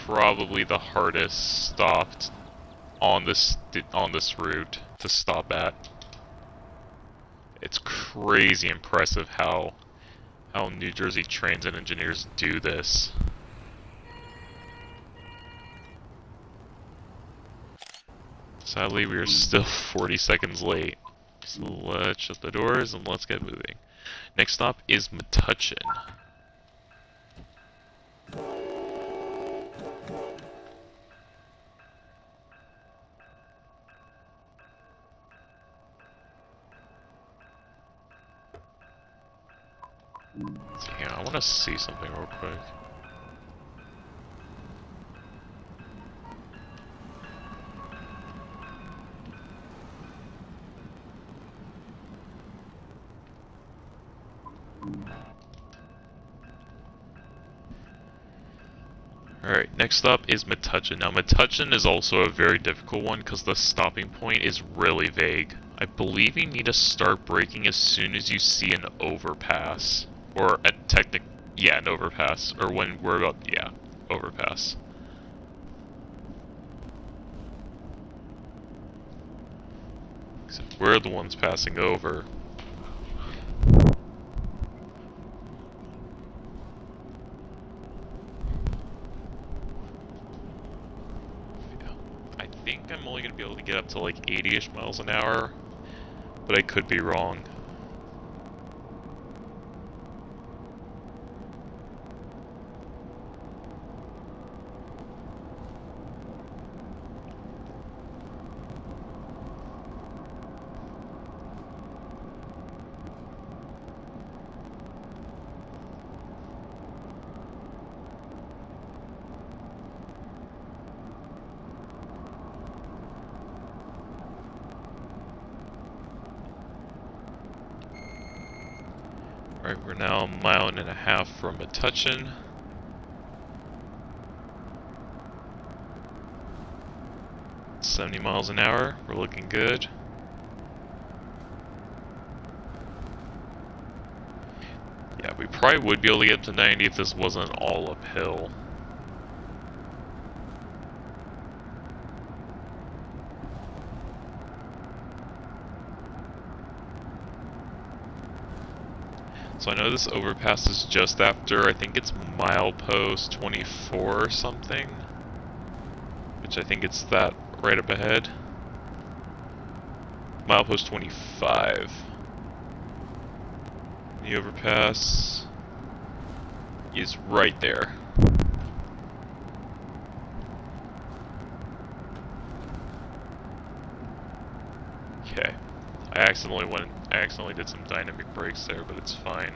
Probably the hardest stopped on this route to stop at. It's crazy impressive how New Jersey transit engineers do this. Sadly, we are still 40 seconds late. So let's shut the doors and let's get moving. Next stop is Metuchen. So, yeah, I want to see something real quick. Alright, next up is Metuchen. Now, Metuchen is also a very difficult one because the stopping point is really vague. I believe you need to start braking as soon as you see an overpass. Or an overpass. Or when we're about, overpass. Except we're the ones passing over. I think I'm only going to be able to get up to like 80-ish miles an hour, but I could be wrong. Alright, we're now a mile and a half from Metuchen. $70 miles an hour, we're looking good. Yeah, we probably would be able to get up to 90 if this wasn't all uphill. So I know this overpass is just after, I think it's milepost 24 or something. Which I think it's that right up ahead. Milepost 25. The overpass is right there. Okay. I accidentally did some dynamic brakes there, but it's fine.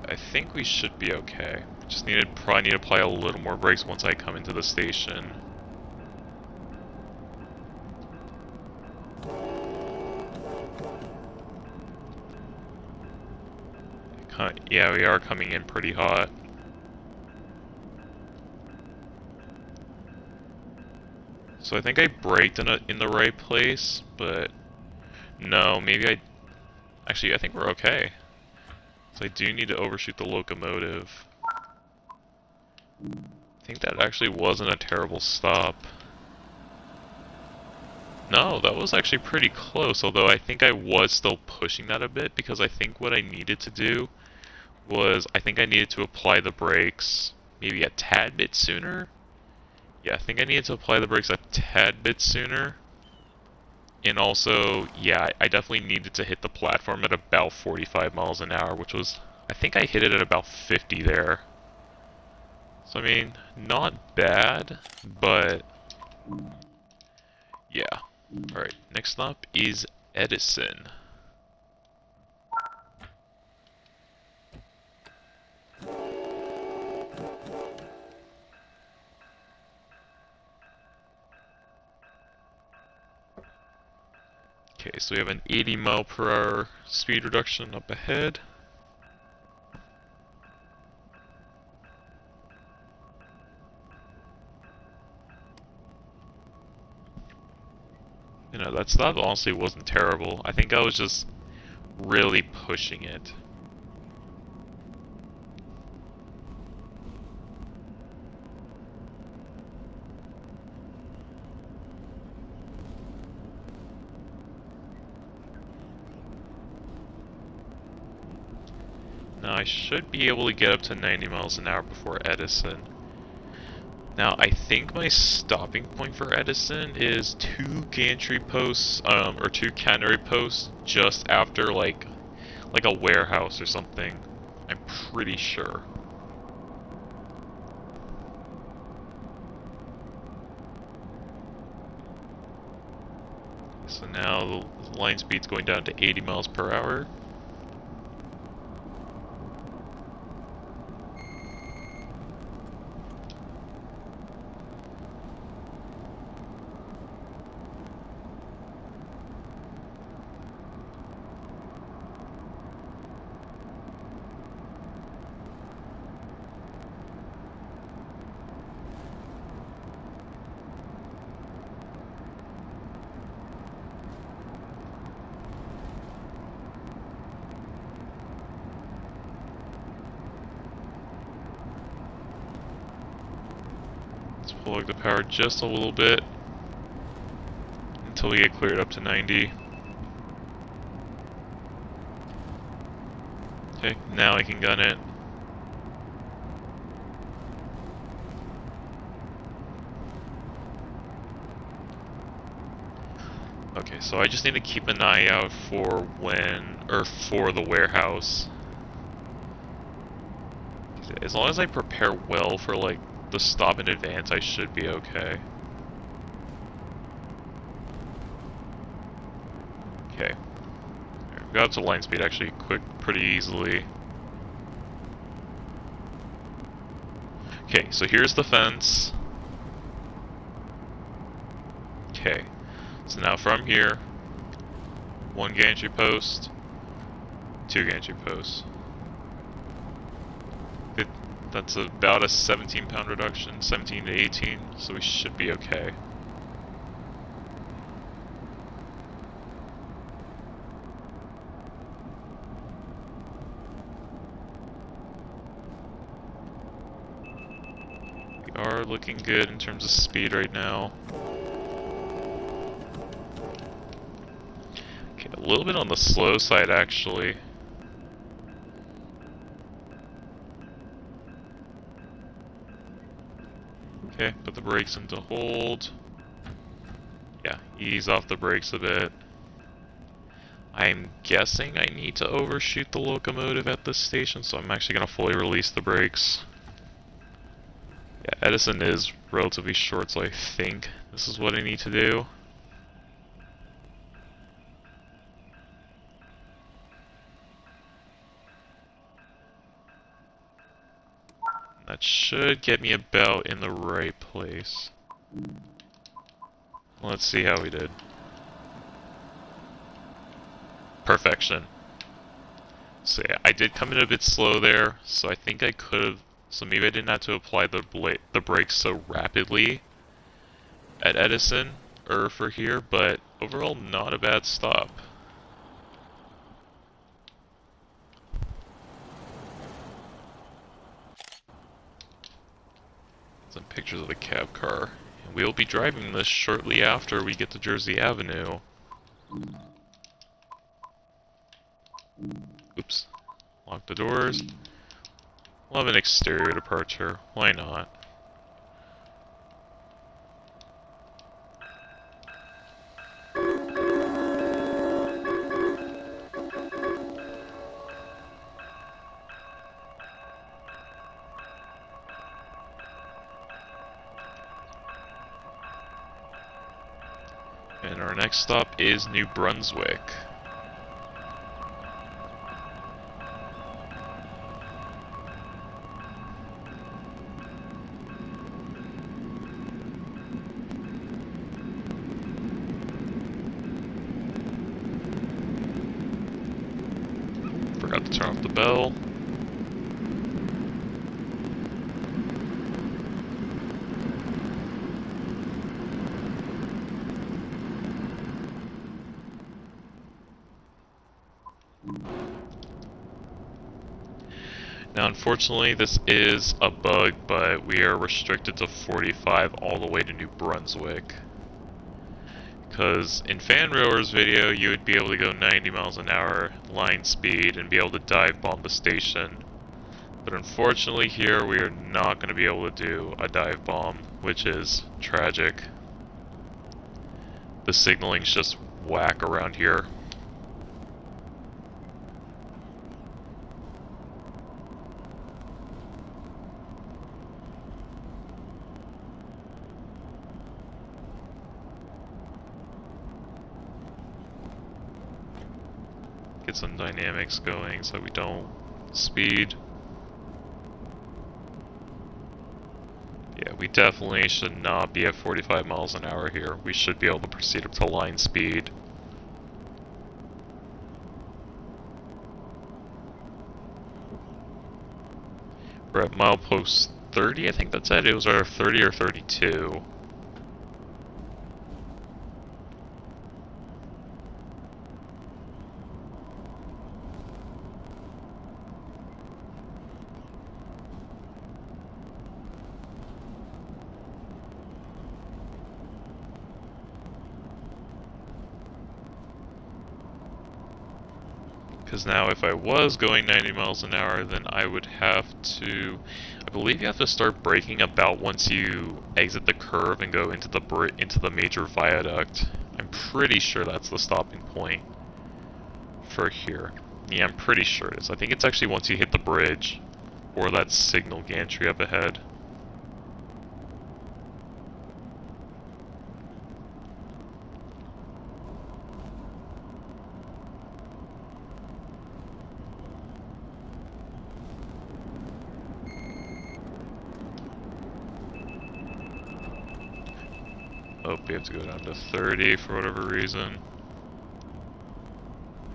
I think we should be okay. Just probably need to apply a little more brakes once I come into the station. Yeah, we are coming in pretty hot. So I think I braked in the right place, but no, maybe actually, I think we're okay. So I do need to overshoot the locomotive. I think that actually wasn't a terrible stop. No, that was actually pretty close, although I think I was still pushing that a bit because I think what I needed to do was I think I needed to apply the brakes maybe a tad bit sooner. Yeah, I think I needed to apply the brakes a tad bit sooner. And also, yeah, I definitely needed to hit the platform at about 45 miles an hour, which was, I think I hit it at about 50 there. So, I mean, not bad, but yeah. Alright, next up is Edison. Okay, so we have an 80 mile per hour speed reduction up ahead. You know, that honestly wasn't terrible. I think I was just really pushing it. Now I should be able to get up to 90 miles an hour before Edison. Now I think my stopping point for Edison is 2 gantry posts, or 2 cannery posts just after like a warehouse or something. I'm pretty sure. So now the line speed's going down to 80 miles per hour. Let's pull up the power just a little bit until we get cleared up to 90. Okay, now I can gun it. Okay, so I just need to keep an eye out for for the warehouse. As long as I prepare well for like the stop in advance, I should be okay. Okay. We got up to line speed actually pretty easily. Okay, so here's the fence. Okay. So now from here, 1 gantry post, 2 gantry posts. That's about a 17-pound reduction, 17 to 18, so we should be okay. We are looking good in terms of speed right now. Okay, a little bit on the slow side actually. Okay, put the brakes into hold. Yeah, ease off the brakes a bit. I'm guessing I need to overshoot the locomotive at this station, so I'm actually going to fully release the brakes. Yeah, Edison is relatively short, so I think this is what I need to do. That should get me about in the right place. Let's see how we did. Perfection. So yeah, I did come in a bit slow there, so I think I could have... So maybe I didn't have to apply the brakes so rapidly at Edison, or for here, but overall not a bad stop. Some pictures of the cab car, and we'll be driving this shortly after we get to Jersey Avenue. Oops. Lock the doors. We'll have an exterior departure. Why not? And our next stop is New Brunswick. Forgot to turn off the bell. Now, unfortunately, this is a bug, but we are restricted to 45 all the way to New Brunswick. Because in Fanrower's video, you would be able to go 90 miles an hour line speed and be able to dive bomb the station. But unfortunately here, we are not going to be able to do a dive bomb, which is tragic. The signaling's just whack around here. Get some dynamics going so we don't speed. Yeah, we definitely should not be at 45 miles an hour here. We should be able to proceed up to line speed. We're at milepost 30, I think that's it. It was our 30 or 32. Because now if I was going 90 miles an hour, then I would have to... I believe you have to start braking about once you exit the curve and go into the major viaduct. I'm pretty sure that's the stopping point for here. Yeah, I'm pretty sure it is. I think it's actually once you hit the bridge, or that signal gantry up ahead. Oh, we have to go down to 30 for whatever reason.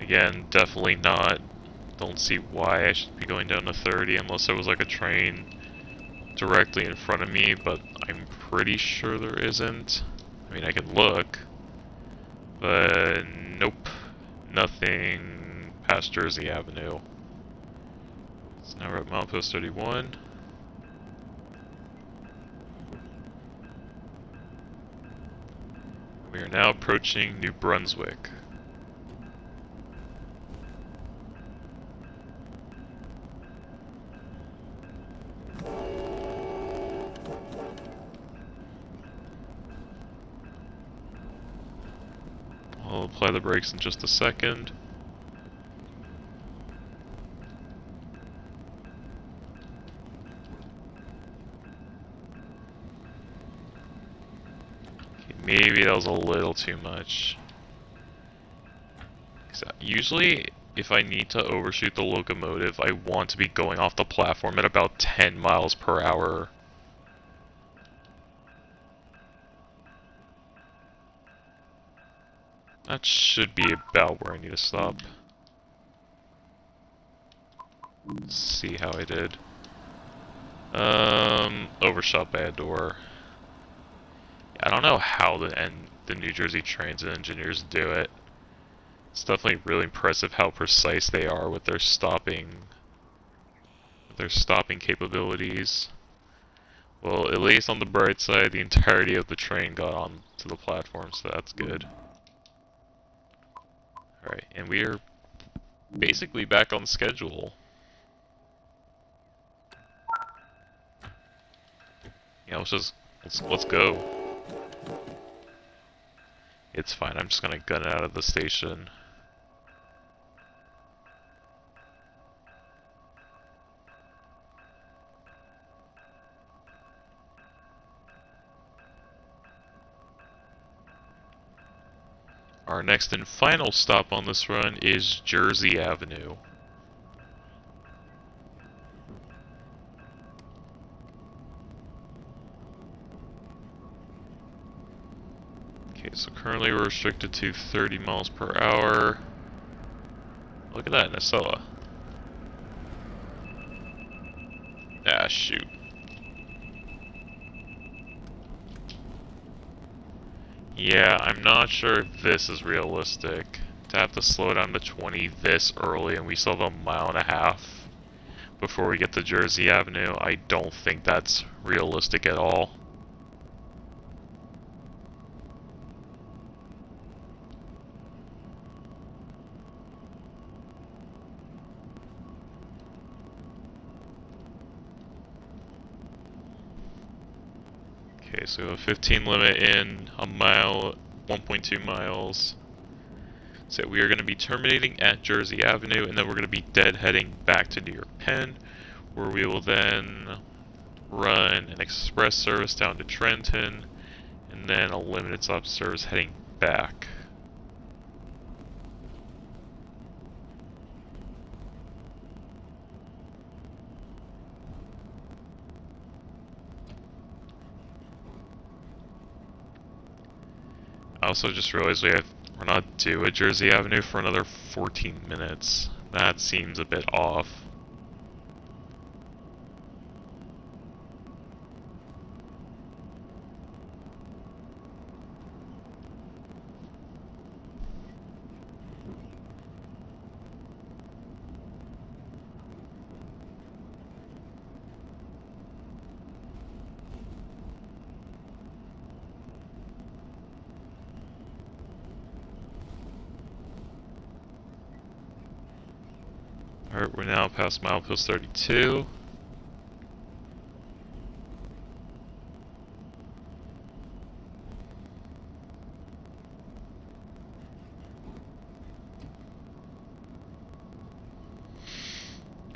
Again, definitely not. Don't see why I should be going down to 30 unless there was like a train directly in front of me, but I'm pretty sure there isn't. I mean, I can look, but nope. Nothing past Jersey Avenue. So now we're at milepost 31. We are now approaching New Brunswick. I'll apply the brakes in just a second. Maybe that was a little too much. Usually, if I need to overshoot the locomotive, I want to be going off the platform at about 10 miles per hour. That should be about where I need to stop. Let's see how I did. Overshot by a door. I don't know how the New Jersey Transit engineers do it. It's definitely really impressive how precise they are with their stopping capabilities. Well, at least on the bright side, the entirety of the train got on to the platform, so that's good. Alright, and we are basically back on schedule. Yeah, let's go. It's fine, I'm just gonna gun it out of the station. Our next and final stop on this run is Jersey Avenue. Okay, so currently we're restricted to 30 miles per hour. Look at that, Nacella. Ah, shoot. Yeah, I'm not sure if this is realistic. To have to slow down to 20 this early, and we still have a mile and a half before we get to Jersey Avenue. I don't think that's realistic at all. Okay, so a 15 limit in a mile, 1.2 miles. So we are going to be terminating at Jersey Avenue, and then we're going to be deadheading back to New York Penn, where we will then run an express service down to Trenton, and then a limited stop service heading back. I also just realized we're not due at Jersey Avenue for another 14 minutes. That seems a bit off. Alright, we're now past milepost 32.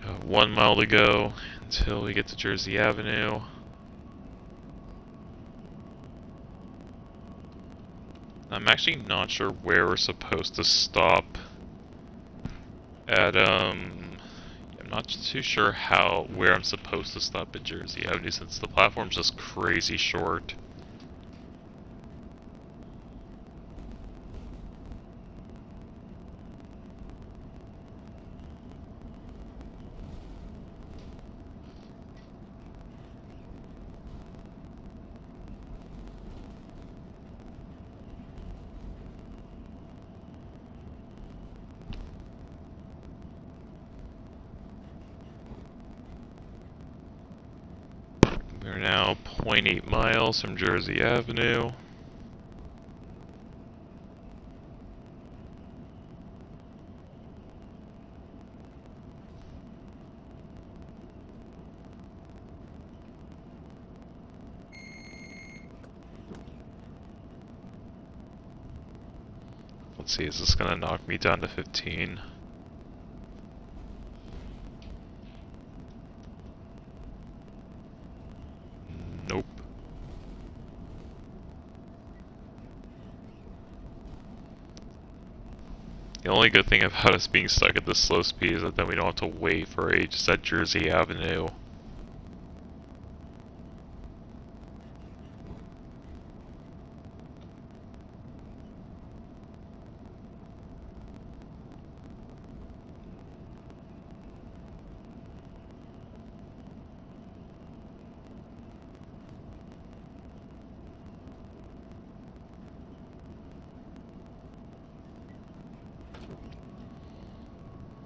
Got 1 mile to go until we get to Jersey Avenue. I'm actually not sure where we're supposed to stop at, I'm not too sure where I'm supposed to stop at Jersey Avenue since the platform's just crazy short. We're now 0.8 miles from Jersey Avenue. Let's see, is this gonna knock me down to 15? Nope. The only good thing about us being stuck at this slow speed is that then we don't have to wait for ages at Jersey Avenue.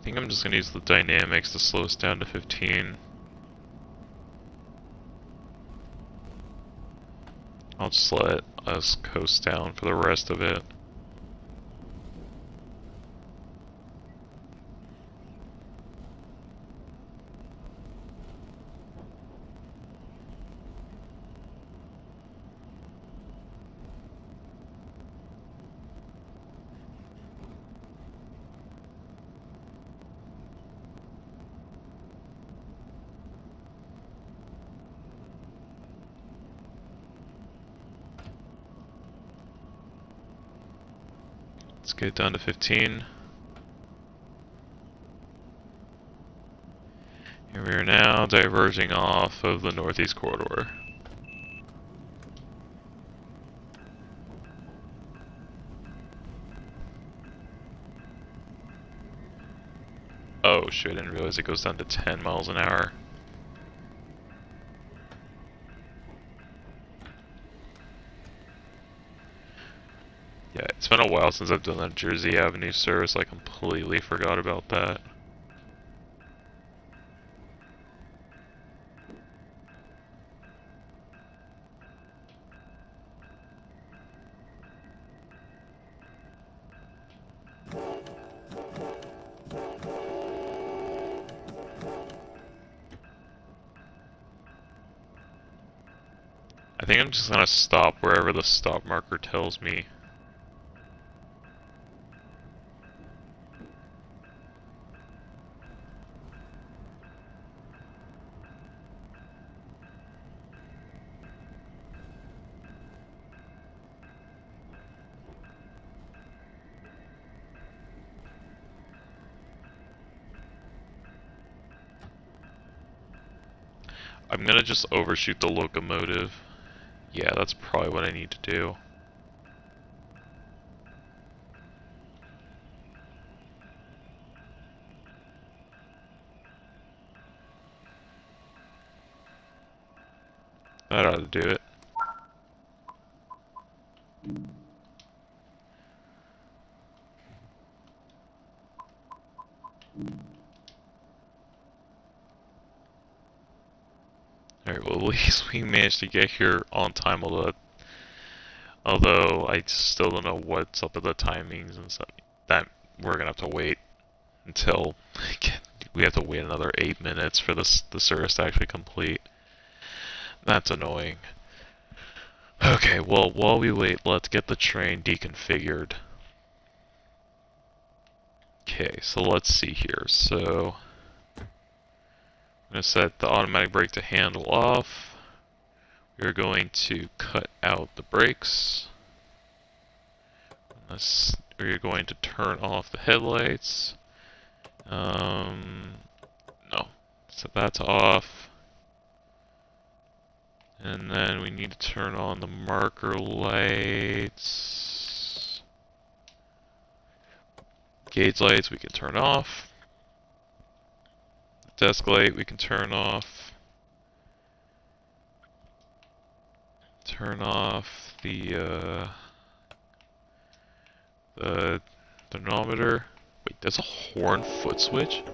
I think I'm just gonna use the dynamics to slow us down to 15. I'll just let us coast down for the rest of it. Let's get it down to 15. And we are now diverging off of the northeast corridor. Oh shit, I didn't realize it goes down to 10 miles an hour. Yeah, it's been a while since I've done that Jersey Avenue service. I completely forgot about that. I think I'm just gonna stop wherever the stop marker tells me. I'm gonna just overshoot the locomotive. Yeah, that's probably what I need to do. That ought to do it. Alright, well at least we managed to get here on time, although I still don't know what's up with the timings and stuff. That we're gonna have to wait until we have to wait another 8 minutes for the service to actually complete. That's annoying. Okay, well, while we wait, let's get the train deconfigured. Okay, so let's see here. So, I'm going to set the automatic brake to handle off. We're going to cut out the brakes. We're going to turn off the headlights. No. Set that to off. And then we need to turn on the marker lights. Gauge lights we can turn off. Desk light we can turn off. Turn off the thermometer. Wait, there's a horn foot switch?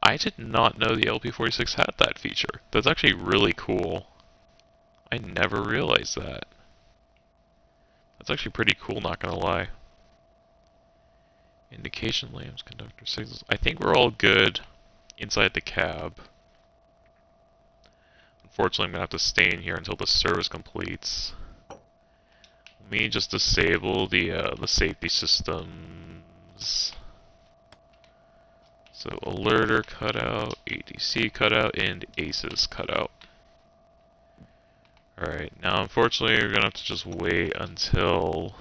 I did not know the LP46 had that feature. That's actually really cool. I never realized that. That's actually pretty cool, not gonna lie. Indication lamps, conductor signals. I think we're all good inside the cab. Unfortunately, I'm gonna have to stay in here until the service completes. Let me just disable the safety systems. So alerter cutout, ADC cutout, and ACES cutout. Alright, now unfortunately we're gonna have to just wait until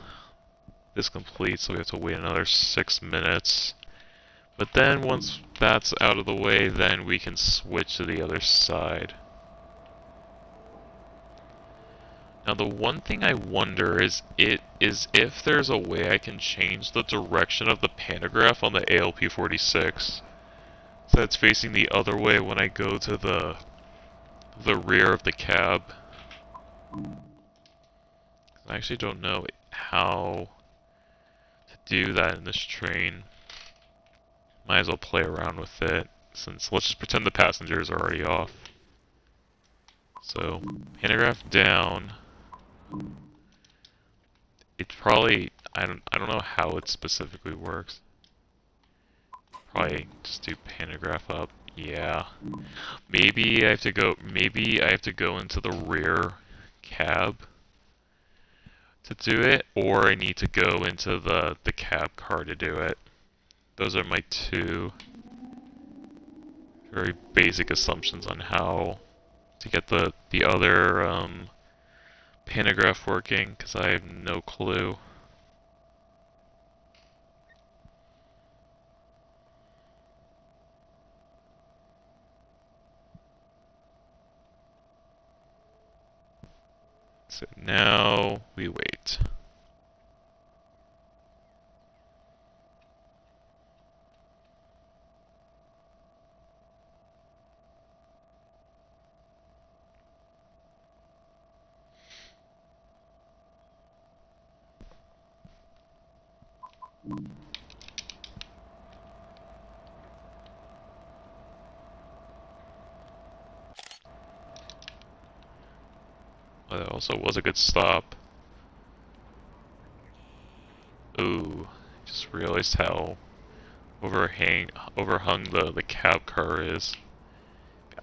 this completes, so we have to wait another 6 minutes. But then once that's out of the way, then we can switch to the other side. Now the one thing I wonder is if there's a way I can change the direction of the pantograph on the ALP46 so it's facing the other way when I go to the rear of the cab. I actually don't know how to do that in this train. Might as well play around with it, since let's just pretend the passengers are already off. So, pantograph down. It probably, I don't know how it specifically works. Probably just do pantograph up. Yeah. Maybe I have to go into the rear cab to do it, or I need to go into the cab car to do it. Those are my two very basic assumptions on how to get the other pantograph working, because I have no clue. So now we wait. That also was a good stop. Ooh, just realized how overhung the cab car is.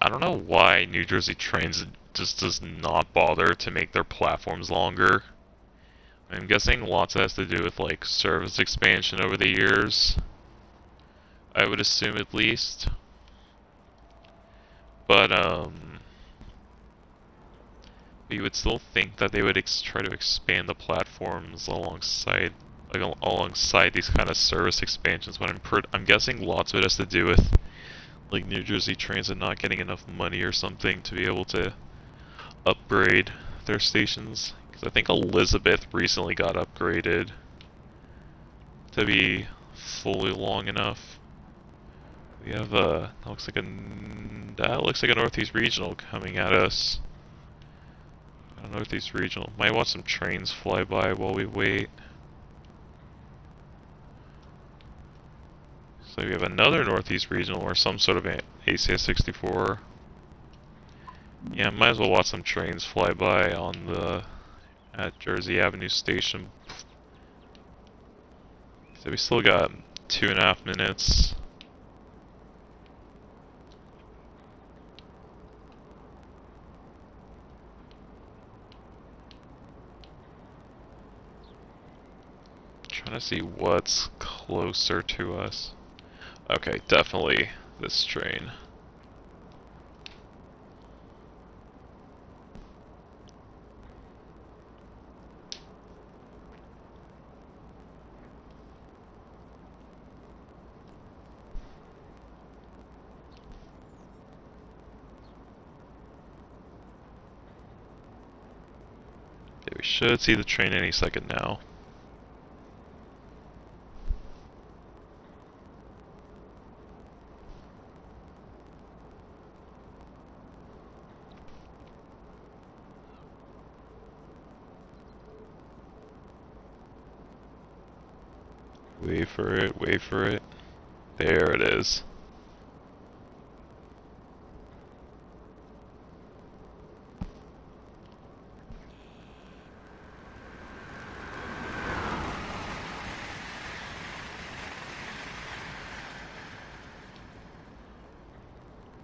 I don't know why New Jersey Trains just does not bother to make their platforms longer. I'm guessing lots has to do with like service expansion over the years. I would assume at least. But you would still think that they would try to expand the platforms alongside alongside these kind of service expansions. But I'm guessing lots of it has to do with like New Jersey Transit not getting enough money or something to be able to upgrade their stations. Because I think Elizabeth recently got upgraded to be fully long enough. We have that looks like a Northeast Regional coming at us. A Northeast Regional. Might watch some trains fly by while we wait. So we have another Northeast Regional or some sort of ACS 64. Yeah, might as well watch some trains fly by at Jersey Avenue Station. So we still got 2.5 minutes. Trying to see what's closer to us. Okay, definitely this train. Okay, we should see the train any second now. Wait for it, wait for it. There it is.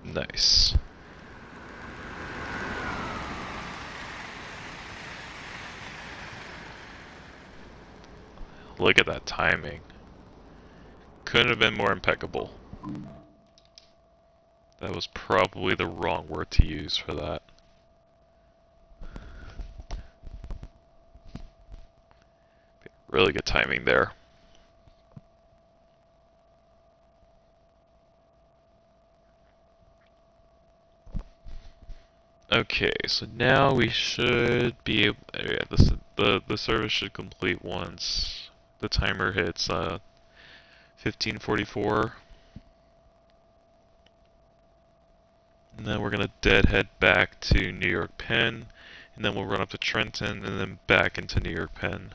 Nice. Look at that timing. Couldn't have been more impeccable. That was probably the wrong word to use for that. Really good timing there. Okay, so now we should be able. Yeah, the service should complete once the timer hits 15:44, and then we're gonna deadhead back to New York Penn, and then we'll run up to Trenton, and then back into New York Penn.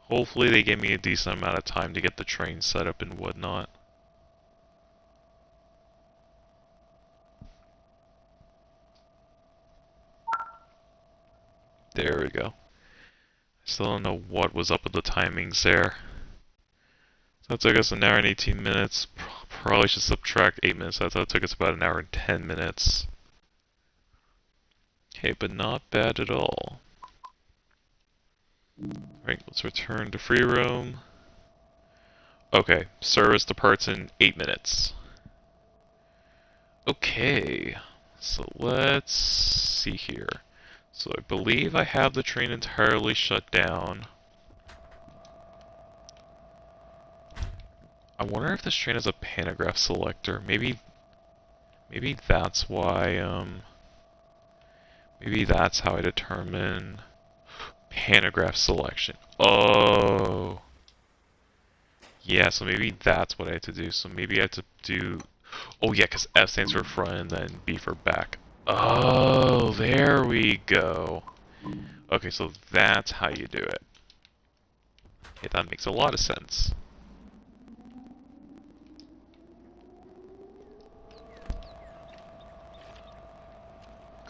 Hopefully they give me a decent amount of time to get the train set up and whatnot. There we go. Still don't know what was up with the timings there. So that took us an hour and 18 minutes. Probably should subtract 8 minutes. I thought it took us about an hour and 10 minutes. Okay, but not bad at all. Right, let's return to free roam. Okay, service departs in 8 minutes. Okay, so let's see here. So I believe I have the train entirely shut down. I wonder if this train has a pantograph selector. Maybe that's why, maybe that's how I determine pantograph selection. Oh! Yeah, so maybe that's what I have to do. So maybe I have to do... Oh yeah, because F stands for front and then B for back. Oh, there we go. Okay, so that's how you do it. Okay, that makes a lot of sense.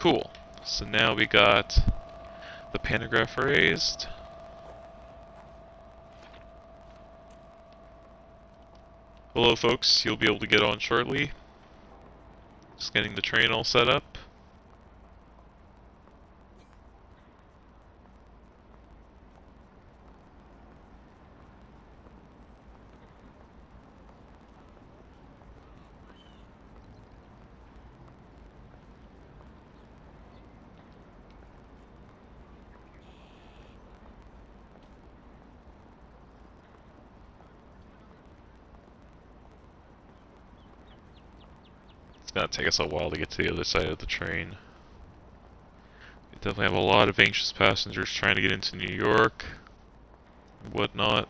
Cool. So now we got the pantograph raised. Hello folks, you'll be able to get on shortly. Just getting the train all set up. It's gonna take us a while to get to the other side of the train. We definitely have a lot of anxious passengers trying to get into New York and whatnot.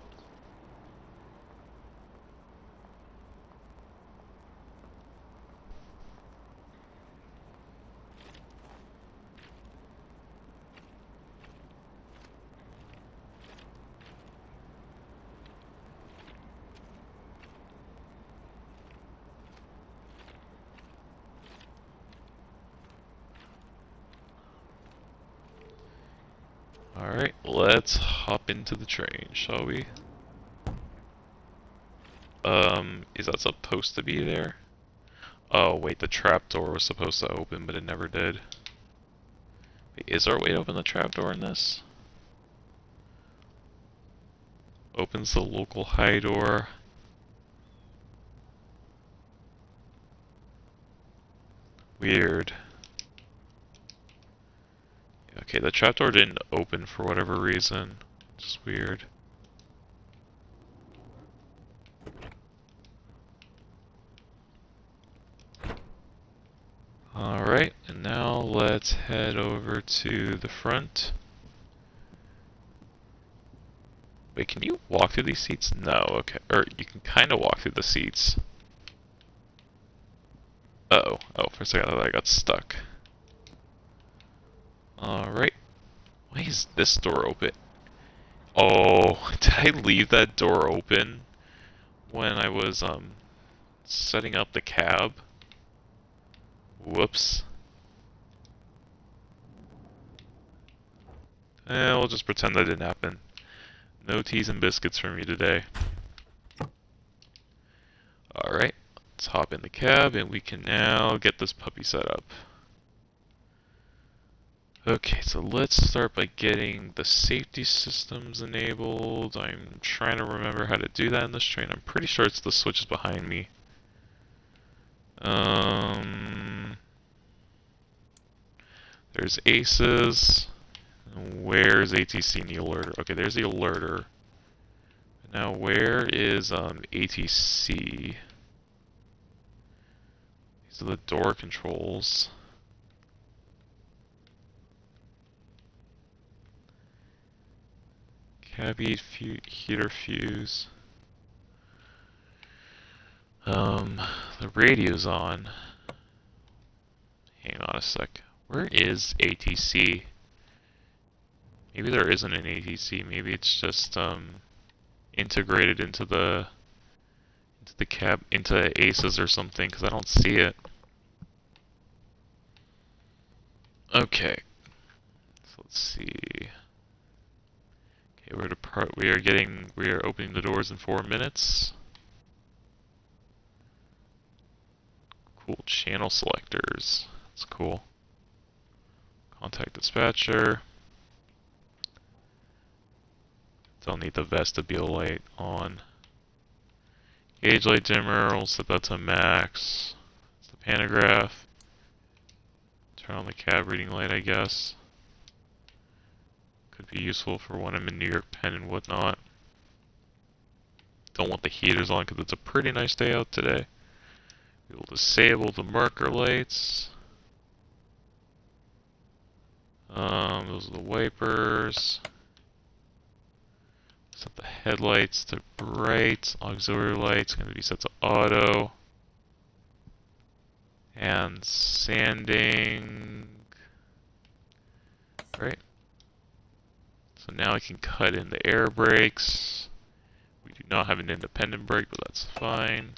Alright, let's hop into the train, shall we? Is that supposed to be there? Oh, wait, the trapdoor was supposed to open, but it never did. Wait, is there a way to open the trapdoor in this? Opens the local high door. Weird. Okay, the trapdoor didn't open for whatever reason. Just weird. Alright, and now let's head over to the front. Wait, can you walk through these seats? No, okay. Or you can kind of walk through the seats. Uh-oh. Oh, for a second I thought I got stuck. Alright. Why is this door open? Oh, did I leave that door open when I was, setting up the cab? Whoops. We'll just pretend that didn't happen. No teas and biscuits for me today. Alright, let's hop in the cab and we can now get this puppy set up. Okay, so let's start by getting the safety systems enabled. I'm trying to remember how to do that in this train. I'm pretty sure it's the switches behind me. There's ACES. Where's ATC and the alerter? Okay, there's the alerter. Now where is ATC? These are the door controls. Cab heater fuse. The radio's on. Hang on a sec. Where is ATC? Maybe there isn't an ATC. Maybe it's just integrated into the cab, into ACES or something, because I don't see it. Okay. So Let's see. Okay, we are opening the doors in 4 minutes. Cool channel selectors. That's cool. Contact dispatcher. Don't need the vestibule light on. Gauge light dimmer, we'll set that to max. It's the pantograph. Turn on the cab reading light, I guess. Could be useful for when I'm in New York Penn and whatnot. Don't want the heaters on because it's a pretty nice day out today. We will disable the marker lights. Those are the wipers. Set the headlights to bright. Auxiliary lights going to be set to auto. And sanding. Right. So now I can cut in the air brakes. We do not have an independent brake, but that's fine.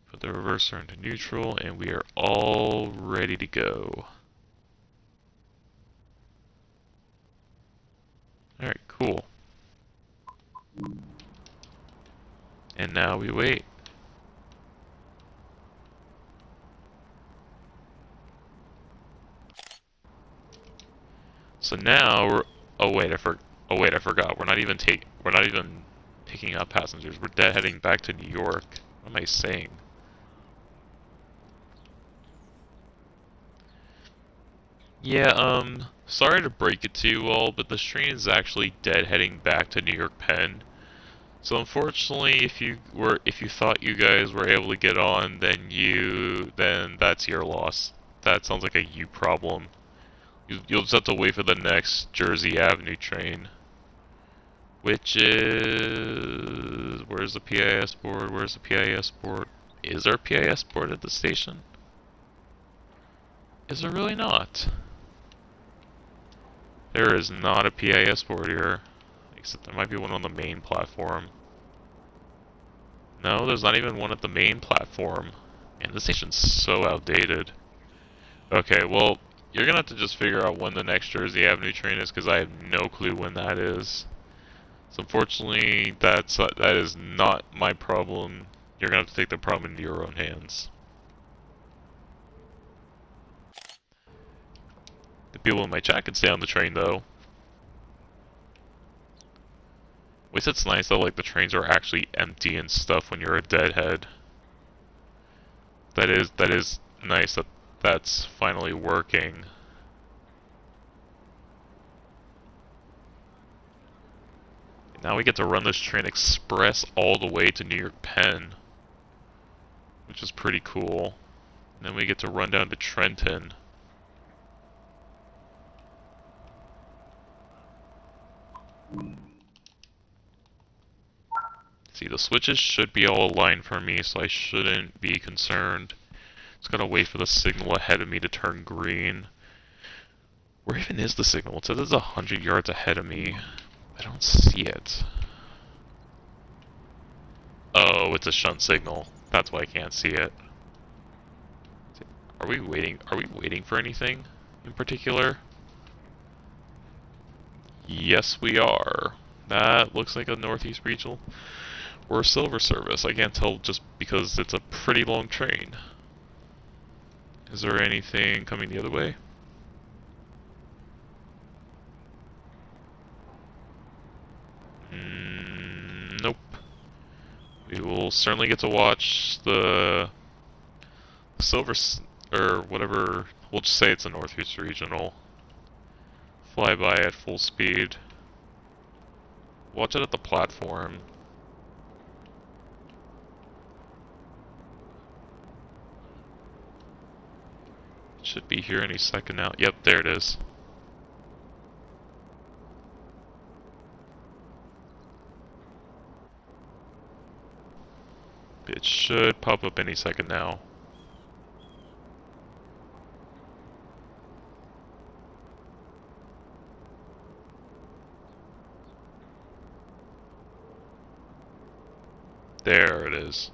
Put the reverser into neutral, and we are all ready to go. Alright, cool. And now we wait. So now we're. Oh wait, I forgot. We're not even picking up passengers. We're heading back to New York. What am I saying? Yeah, sorry to break it to you all, but the train is actually dead heading back to New York Penn. So unfortunately, if you thought you guys were able to get on, then that's your loss. That sounds like a you problem. You'll just have to wait for the next Jersey Avenue train. Which is... Where's the PIS board? Where's the PIS board? Is there a PIS board at the station? Is there really not? There is not a PIS board here. Except there might be one on the main platform. No, there's not even one at the main platform. And the station's so outdated. Okay, well, you're gonna have to just figure out when the next Jersey Avenue train is, because I have no clue when that is. So unfortunately, that is not my problem. You're gonna have to take the problem into your own hands. The people in my chat can stay on the train, though. At least it's nice that like the trains are actually empty and stuff when you're a deadhead. That is nice that that's finally working. Now we get to run this train express all the way to New York Penn, which is pretty cool. And then we get to run down to Trenton. See, the switches should be all aligned for me, so I shouldn't be concerned. Just gotta wait for the signal ahead of me to turn green. Where even is the signal? It says it's 100 yards ahead of me. I don't see it. Oh, it's a shunt signal. That's why I can't see it. Are we waiting for anything in particular? Yes, we are. That looks like a Northeast Regional or a Silver service. I can't tell just because it's a pretty long train. Is there anything coming the other way? Nope. We will certainly get to watch the Silver, or whatever, we'll just say it's a Northeast Regional. Fly by at full speed. Watch it at the platform. It should be here any second now. Yep, there it is. It should pop up any second now. There it is.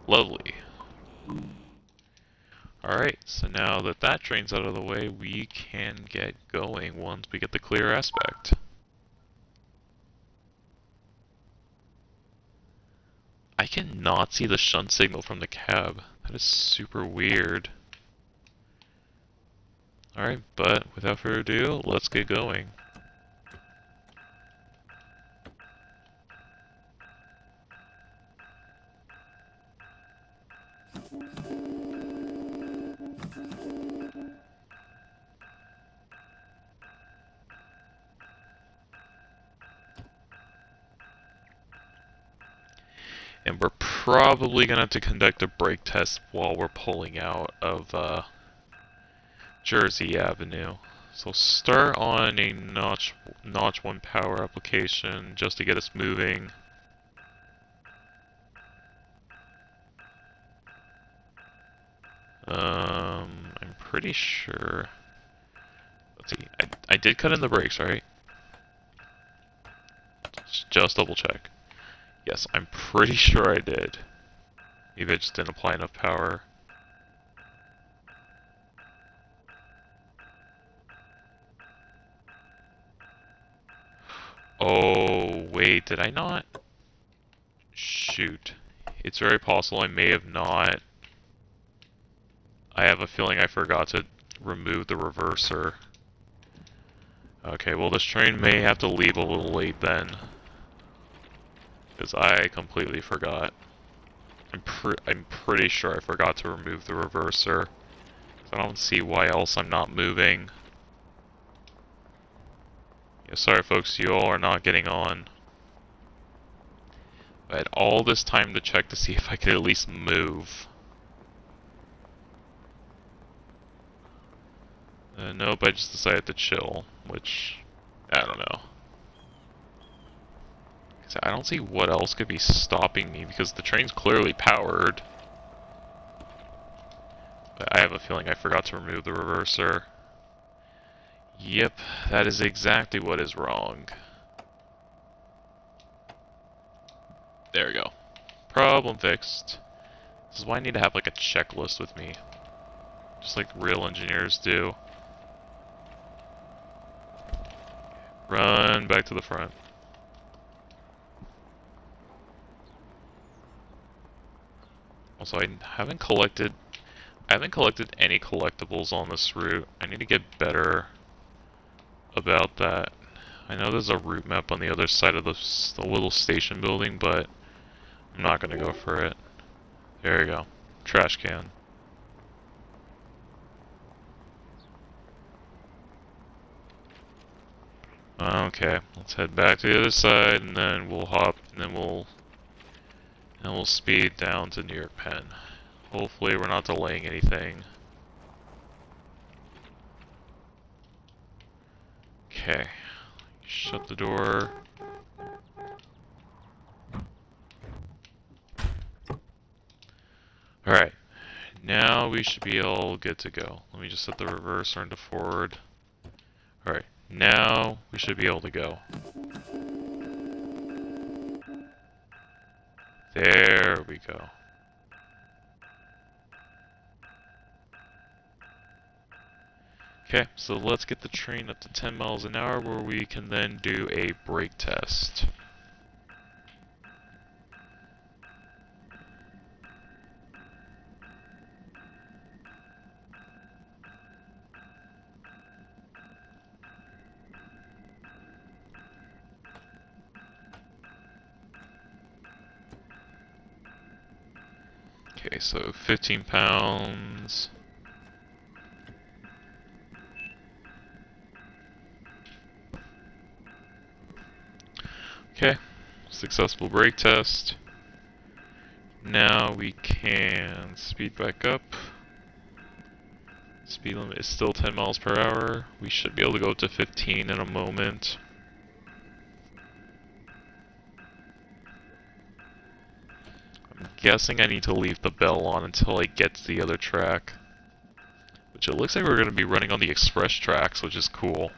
Lovely. Alright, so now that that train's out of the way, we can get going once we get the clear aspect. I cannot see the shunt signal from the cab. That is super weird. Alright, but without further ado, let's get going. And we're probably going to have to conduct a brake test while we're pulling out of Jersey Avenue. So start on a notch 1 power application just to get us moving. I'm pretty sure. Let's see. I did cut in the brakes, right? Just double check. Yes, I'm pretty sure I did. Maybe I just didn't apply enough power. Oh, wait, did I not? Shoot. It's very possible I may have not. I have a feeling I forgot to remove the reverser. Okay, well this train may have to leave a little late then. Because I completely forgot. I'm pretty sure I forgot to remove the reverser. I don't see why else I'm not moving. Yeah, sorry folks, you all are not getting on. I had all this time to check to see if I could at least move. Nope, I just decided to chill, which, I don't know. I don't see what else could be stopping me, because the train's clearly powered. But I have a feeling I forgot to remove the reverser. Yep, that is exactly what is wrong. There we go. Problem fixed. This is why I need to have like a checklist with me. Just like real engineers do. Run back to the front. Also, I haven't collected any collectibles on this route. I need to get better about that. I know there's a route map on the other side of the little station building, but I'm not gonna go for it. There you go. Trash can. Okay, let's head back to the other side, and then we'll hop, and then we'll speed down to New York Penn. Hopefully we're not delaying anything. Okay. Shut the door. Alright. Now we should be all good to go. Let me just set the reverser into forward. Alright. Now we should be able to go. There we go. Okay, so let's get the train up to 10 miles an hour where we can then do a brake test. Okay, so 15 pounds. Okay, successful brake test. Now we can speed back up. Speed limit is still 10 miles per hour. We should be able to go up to 15 in a moment. I'm guessing I need to leave the bell on until I get to the other track. Which it looks like we're going to be running on the express tracks, which is cool.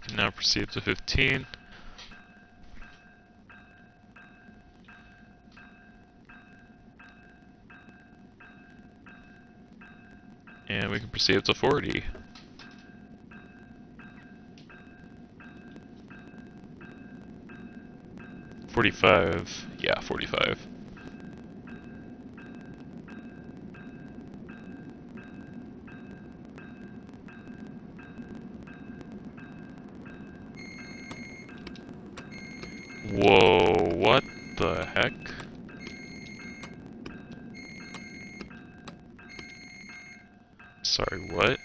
can now proceed to 15. And we can proceed up to 40. 45. Yeah, 45. Whoa, what the heck? Sorry, what?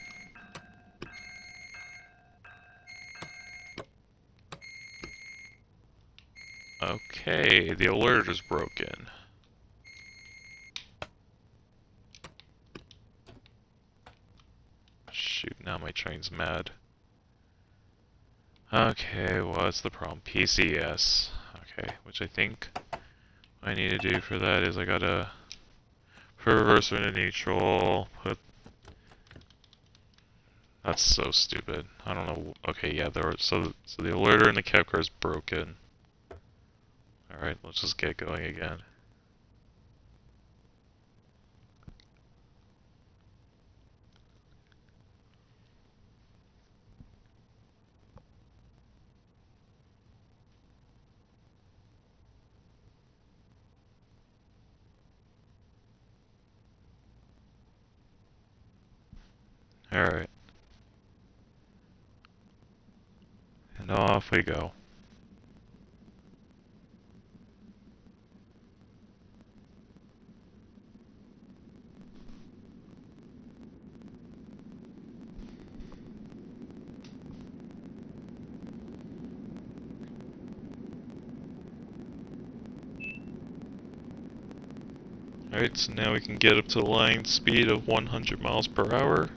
Okay, the alert is broken. Shoot, now my train's mad. Okay, what's the problem? PCS. Okay, which I think what I need to do for that is I gotta put reverser into neutral, put... That's so stupid. I don't know. Okay, yeah, so the alerter in the cap car is broken. Alright, let's just get going again. Alright. And off we go. Alright, so now we can get up to line speed of 100 miles per hour.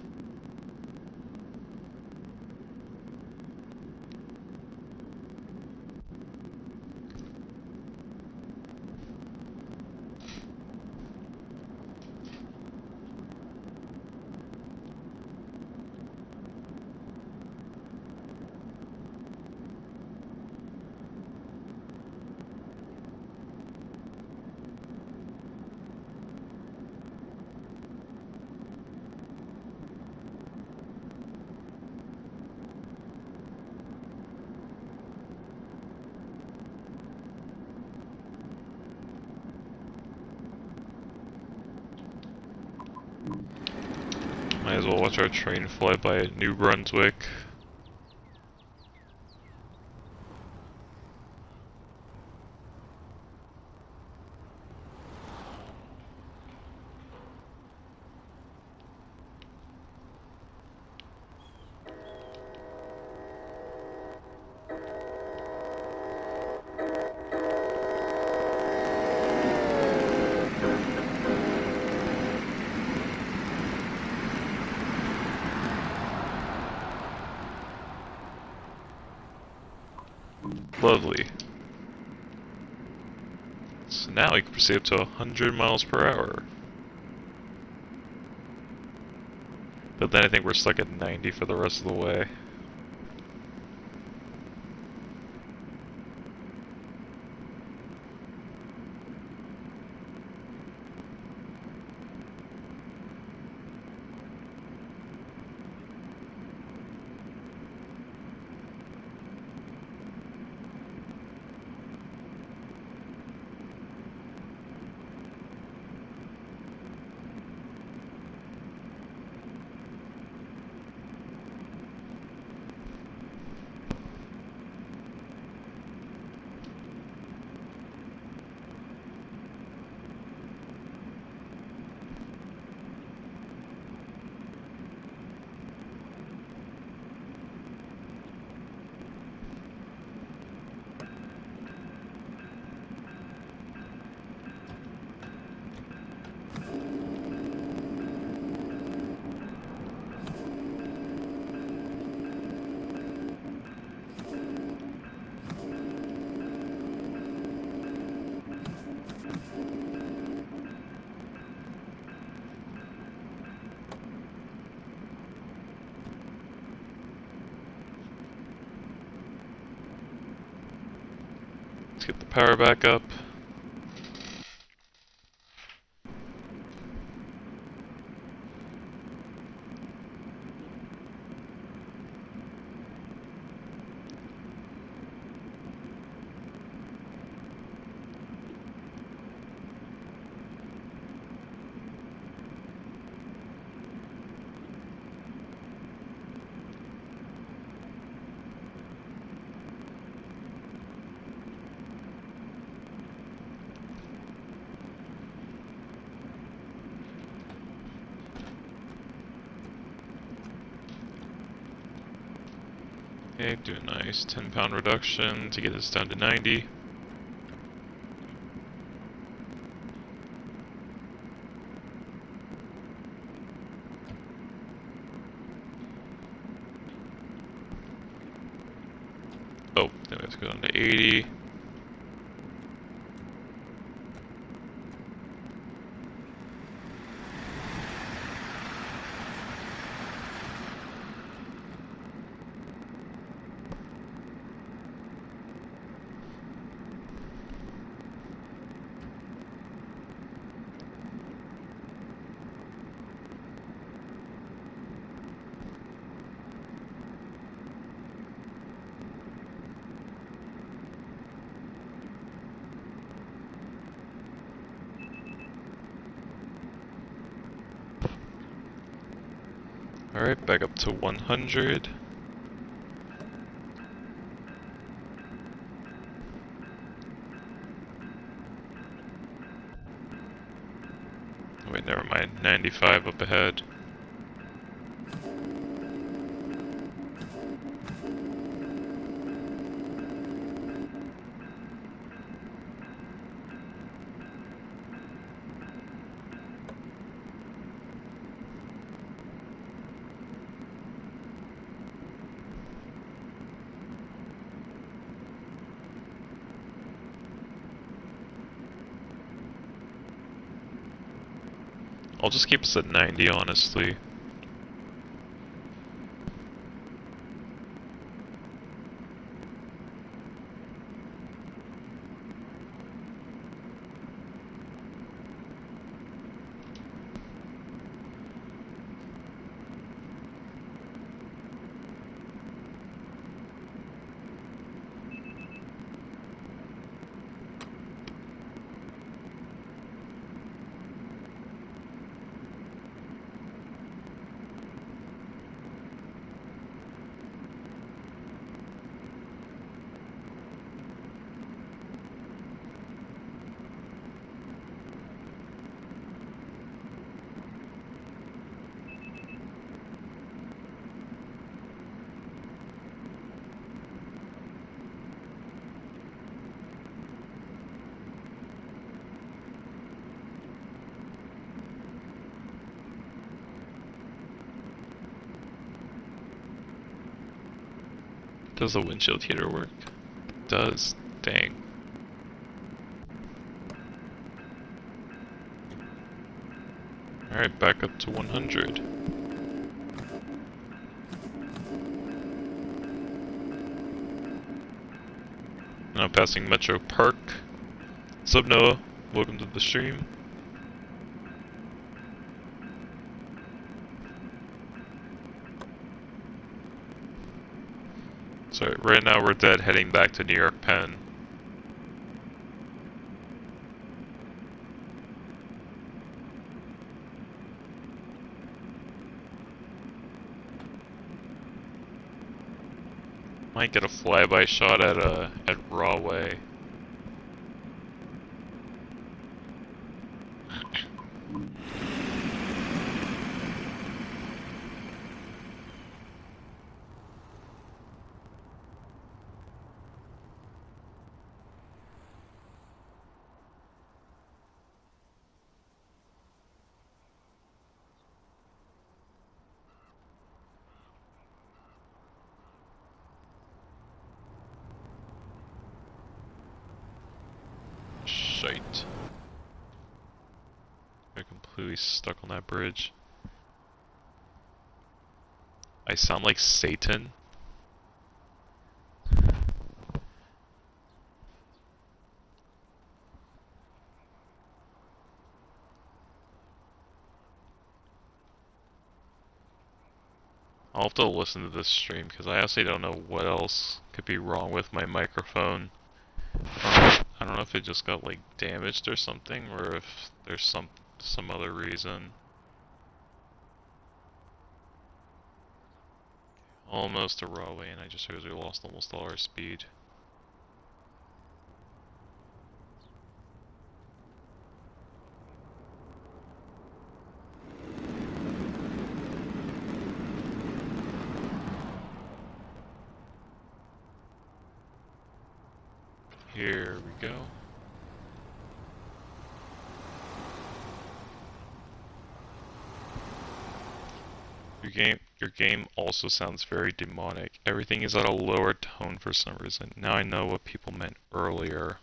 Might as well watch our train fly by New Brunswick. Lovely. So now we can proceed up to 100 miles per hour. But then I think we're stuck at 90 for the rest of the way. Let's get the power back up. Okay, do a nice 10-pound reduction to get us down to 90. Oh, then we have to go down to 80. Alright, back up to 100. Wait, never mind. 95 up ahead. I'll just keep us at 90, honestly. Does the windshield heater work? Does. Dang. Alright, back up to 100. Now passing Metro Park. What's up, Noah? Welcome to the stream. So right now we're dead heading back to New York Penn. Might get a flyby shot at Rahway. Shite. I'm completely stuck on that bridge. I sound like Satan. I'll have to listen to this stream because I honestly don't know what else could be wrong with my microphone. I don't know if it just got like damaged or something, or if there's some other reason. Almost a raw way, and I just realized we lost almost all our speed. Here we go. Your game also sounds very demonic. Everything is at a lower tone for some reason. Now I know what people meant earlier.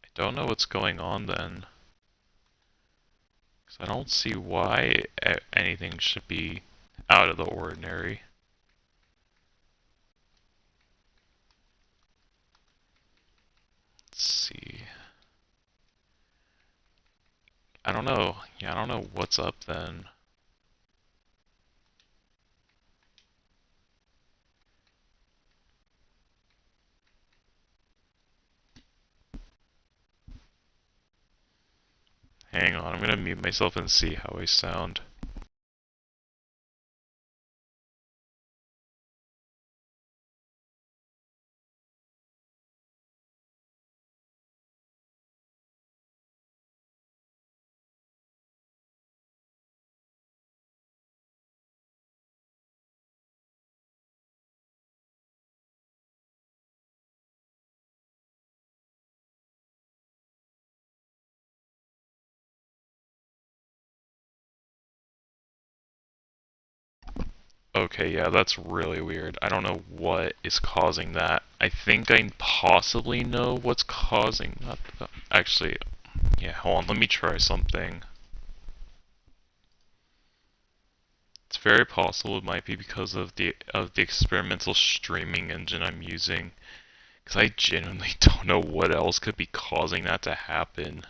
I don't know what's going on then. 'Cause I don't see why anything should be out of the ordinary. Let's see. I don't know. Yeah, I don't know what's up then. Hang on, I'm gonna mute myself and see how I sound. Okay, yeah, that's really weird. I don't know what is causing that. I think I possibly know what's causing that. Actually, yeah, hold on, let me try something. It's very possible it might be because of the experimental streaming engine I'm using. Because I genuinely don't know what else could be causing that to happen.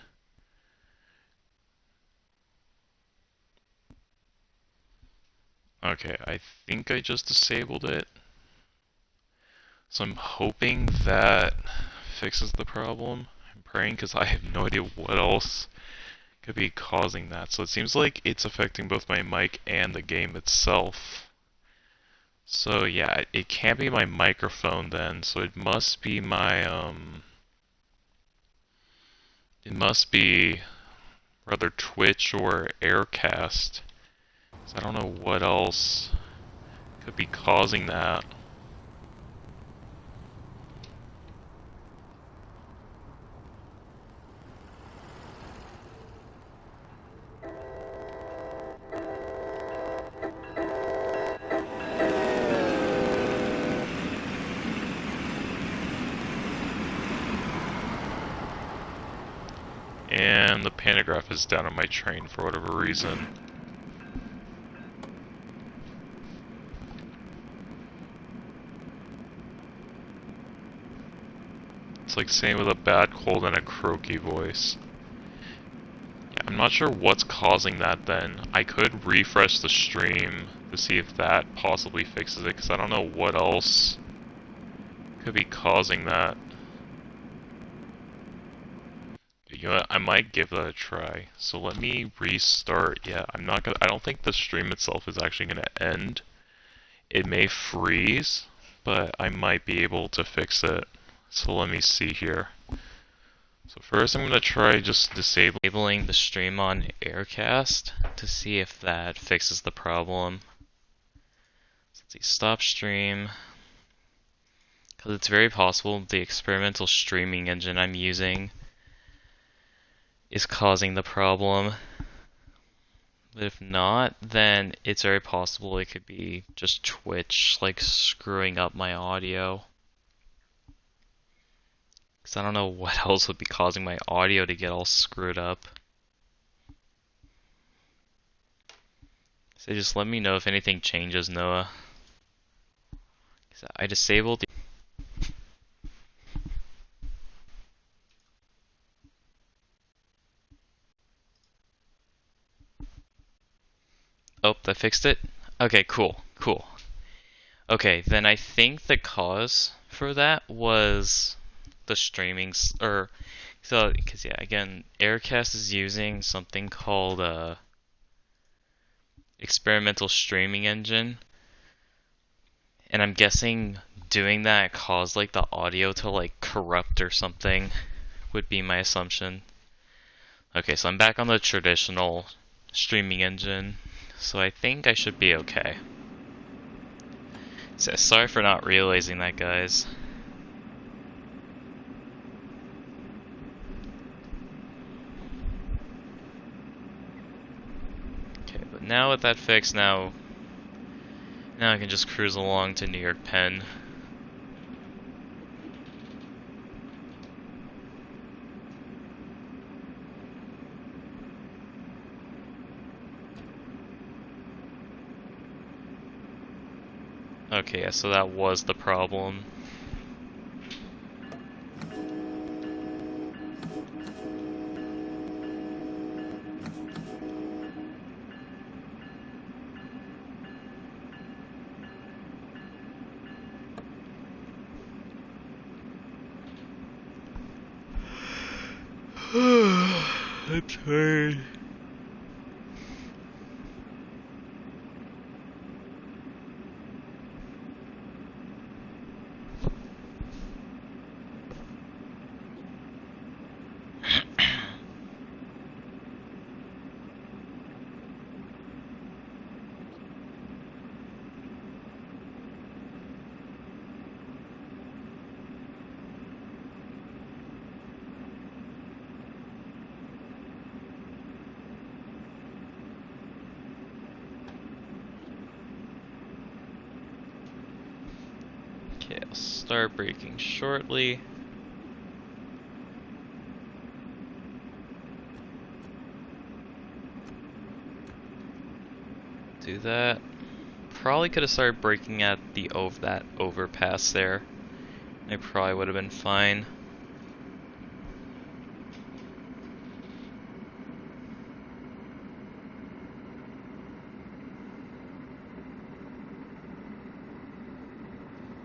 Okay, I think I just disabled it. So I'm hoping that fixes the problem. I'm praying because I have no idea what else could be causing that. So it seems like it's affecting both my mic and the game itself. So yeah, it can't be my microphone then. So it must be my it must be rather Twitch or Aircast. So I don't know what else could be causing that. And the pantograph is down on my train for whatever reason. It's like saying with a bad cold and a croaky voice. Yeah, I'm not sure what's causing that then. I could refresh the stream to see if that possibly fixes it, because I don't know what else could be causing that. You know what, I might give that a try. So let me restart. Yeah, I don't think the stream itself is actually gonna end. It may freeze, but I might be able to fix it. So let me see here. So first I'm going to try just disabling the stream on Aircast to see if that fixes the problem. So let's see, stop stream. Because it's very possible the experimental streaming engine I'm using is causing the problem. But if not, then it's very possible it could be just Twitch, like, screwing up my audio. Because I don't know what else would be causing my audio to get all screwed up. So just let me know if anything changes, Noah. I disabled the... Oh, that fixed it? Okay, cool, cool. Okay, then I think the cause for that was the streaming, or, so, because yeah, again, Aircast is using something called experimental streaming engine, and I'm guessing doing that caused like the audio to like corrupt or something, would be my assumption. Okay, so I'm back on the traditional streaming engine, so I think I should be okay. So, sorry for not realizing that, guys. Okay, but now with that fixed, now I can just cruise along to New York Penn. Okay, yeah, so that was the problem. I'm tired. Okay, I'll start braking shortly. Do that. Probably could have started braking at that overpass there. I probably would have been fine.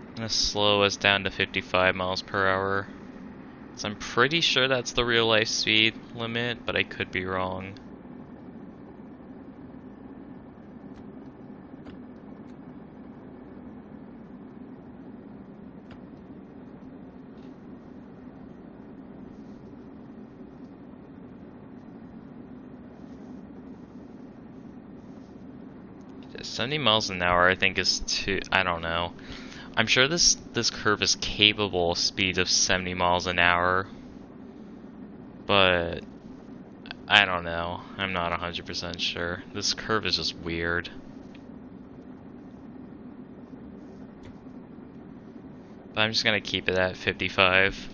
I'm gonna slow us down to 55 miles per hour. So I'm pretty sure that's the real life speed limit, but I could be wrong. Yeah, 70 miles an hour I think is too, I don't know. I'm sure this curve is capable of speed of 70 miles an hour, but I don't know. I'm not 100% sure. This curve is just weird. But I'm just gonna keep it at 55.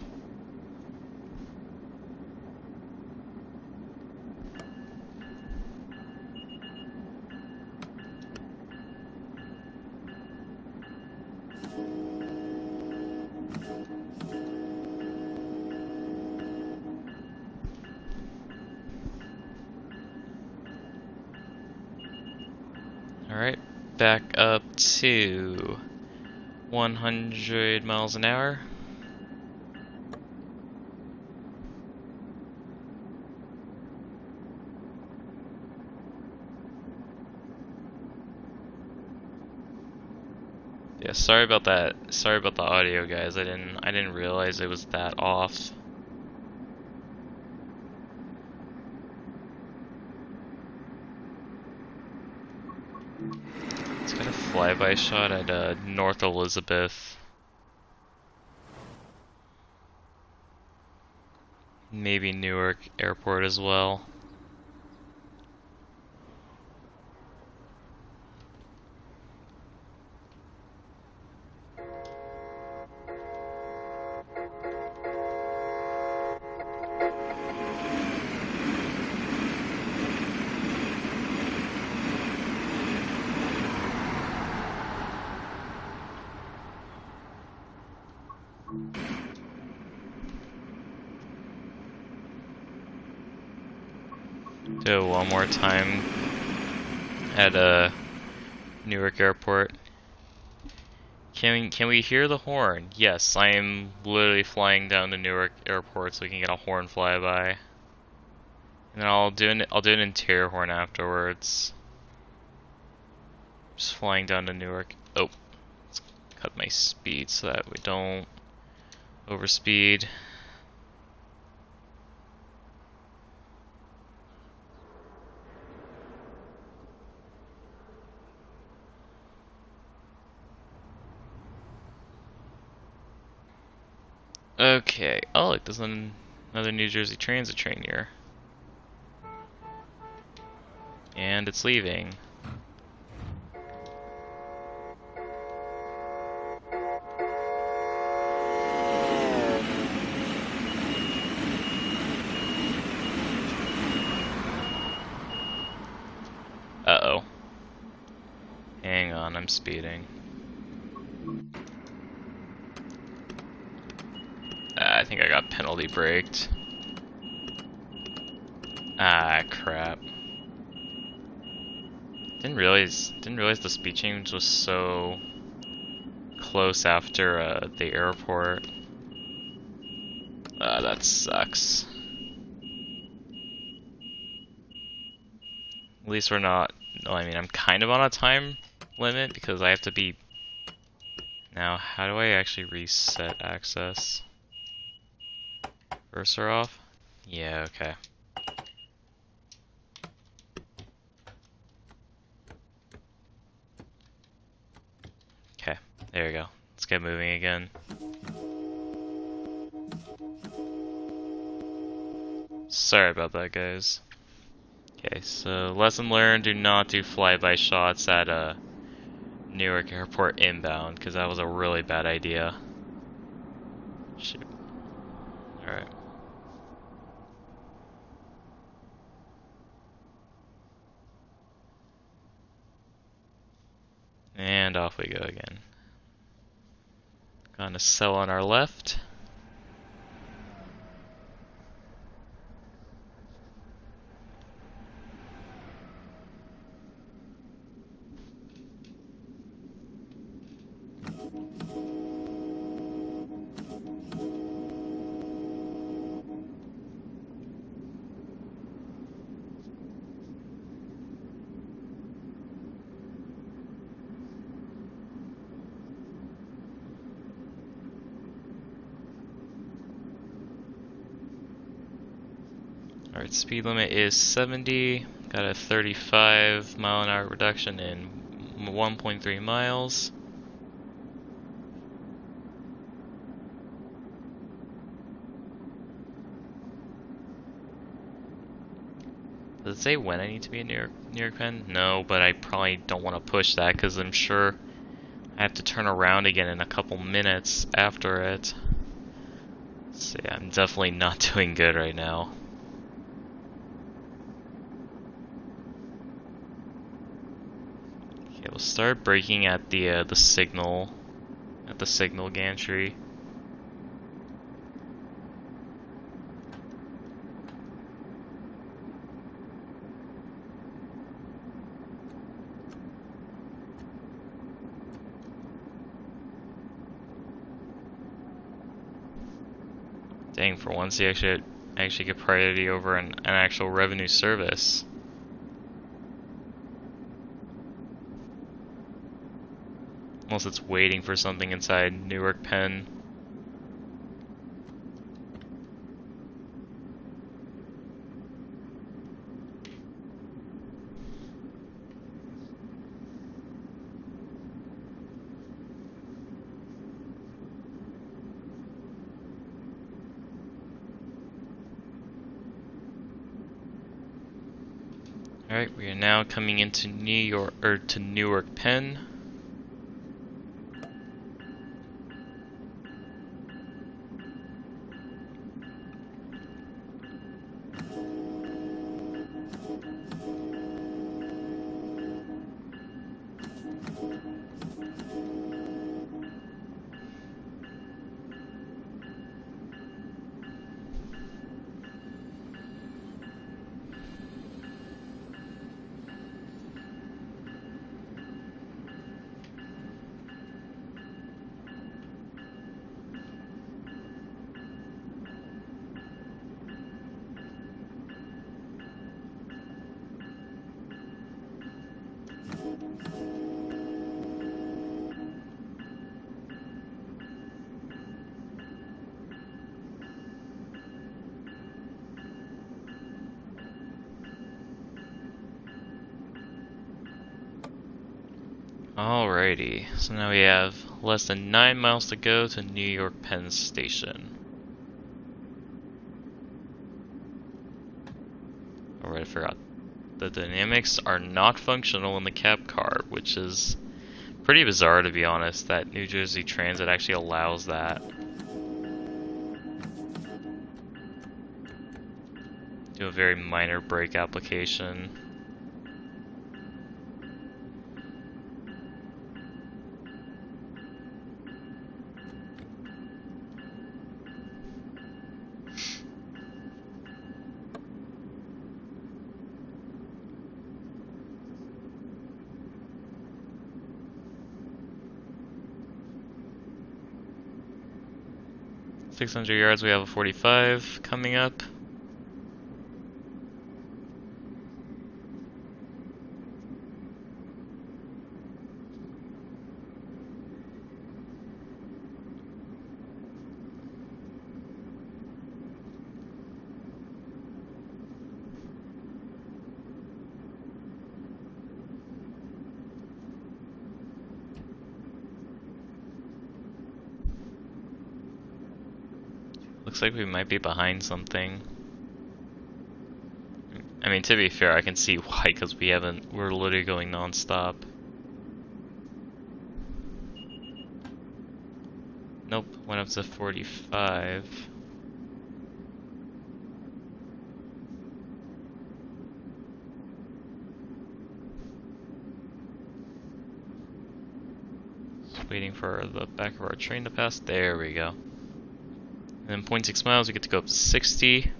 Alright, back up to 100 miles an hour. Yeah, sorry about that. Sorry about the audio, guys. I didn't realize it was that off. Let's get a flyby shot at North Elizabeth. Maybe Newark Airport as well. Do it one more time. at Newark Airport. Can we hear the horn? Yes, I am literally flying down to Newark Airport so we can get a horn flyby. And then I'll do an interior horn afterwards. Just flying down to Newark. Oh, let's cut my speed so that we don't overspeed. Okay. Oh, look, there's another New Jersey Transit train here. And it's leaving. Uh-oh. Hang on, I'm speeding. I think I got penalty braked. Ah, crap. Didn't realize the speed change was so close after the airport. That sucks. At least we're not. No, I mean, I'm kind of on a time limit because I have to be. Now, how do I actually reset access? Cursor off? Yeah, okay. Okay, there we go. Let's get moving again. Sorry about that, guys. Okay, so lesson learned, do not do flyby shots at Newark Airport inbound, because that was a really bad idea. Shoot. Alright. And off we go again. Gonna sell on our left. Alright, speed limit is 70. Got a 35-mile-an-hour reduction in 1.3 miles. Does it say when I need to be in New York Penn? No, but I probably don't want to push that because I'm sure I have to turn around again in a couple minutes after it. So yeah, I'm definitely not doing good right now. Okay, we'll start braking at the signal gantry. Dang, for once you actually get priority over an actual revenue service. Unless it's waiting for something inside Newark Penn. Alright, we are now coming into Newark Penn. Alrighty, so now we have less than 9 miles to go to New York Penn Station. Alright, I forgot. The dynamics are not functional in the cab car, which is pretty bizarre to be honest, that New Jersey Transit actually allows that. Do a very minor brake application. "600 yards, we have a 45 coming up. Looks like we might be behind something. I mean, to be fair, I can see why, because we're literally going non-stop. Nope, went up to 45. Just waiting for the back of our train to pass. There we go. And then 0.6 miles, we get to go up to 60.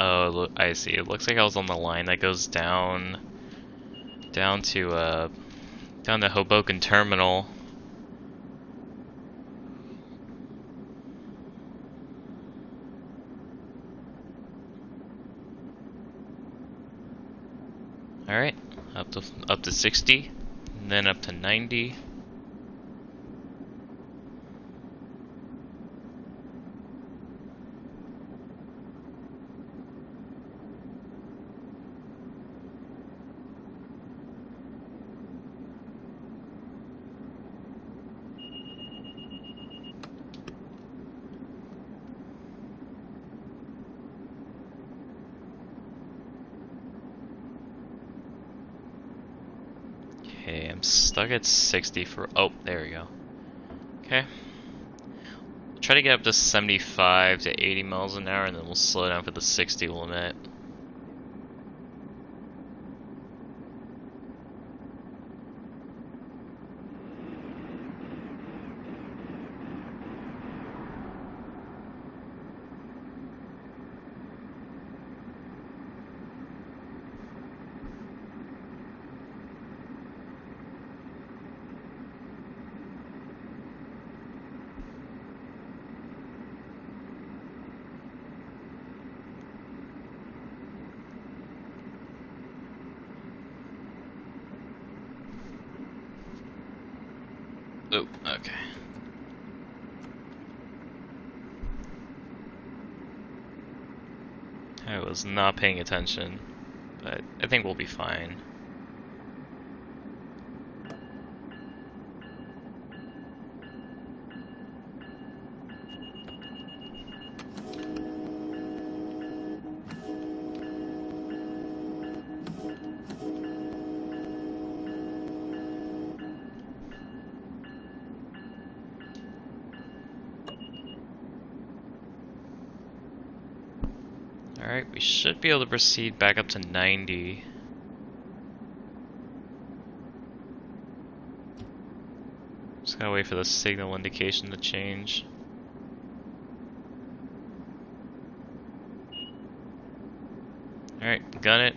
Oh, look, I see. It looks like I was on the line that goes down to Hoboken Terminal. All right, up to 60, and then up to 90. Okay, I'm stuck at 60 for. Oh, there we go. Okay. Try to get up to 75 to 80 miles an hour, and then we'll slow down for the 60 limit. Oh, okay. I was not paying attention, but I think we'll be fine. Alright, we should be able to proceed back up to 90. Just gotta wait for the signal indication to change. Alright, gun it.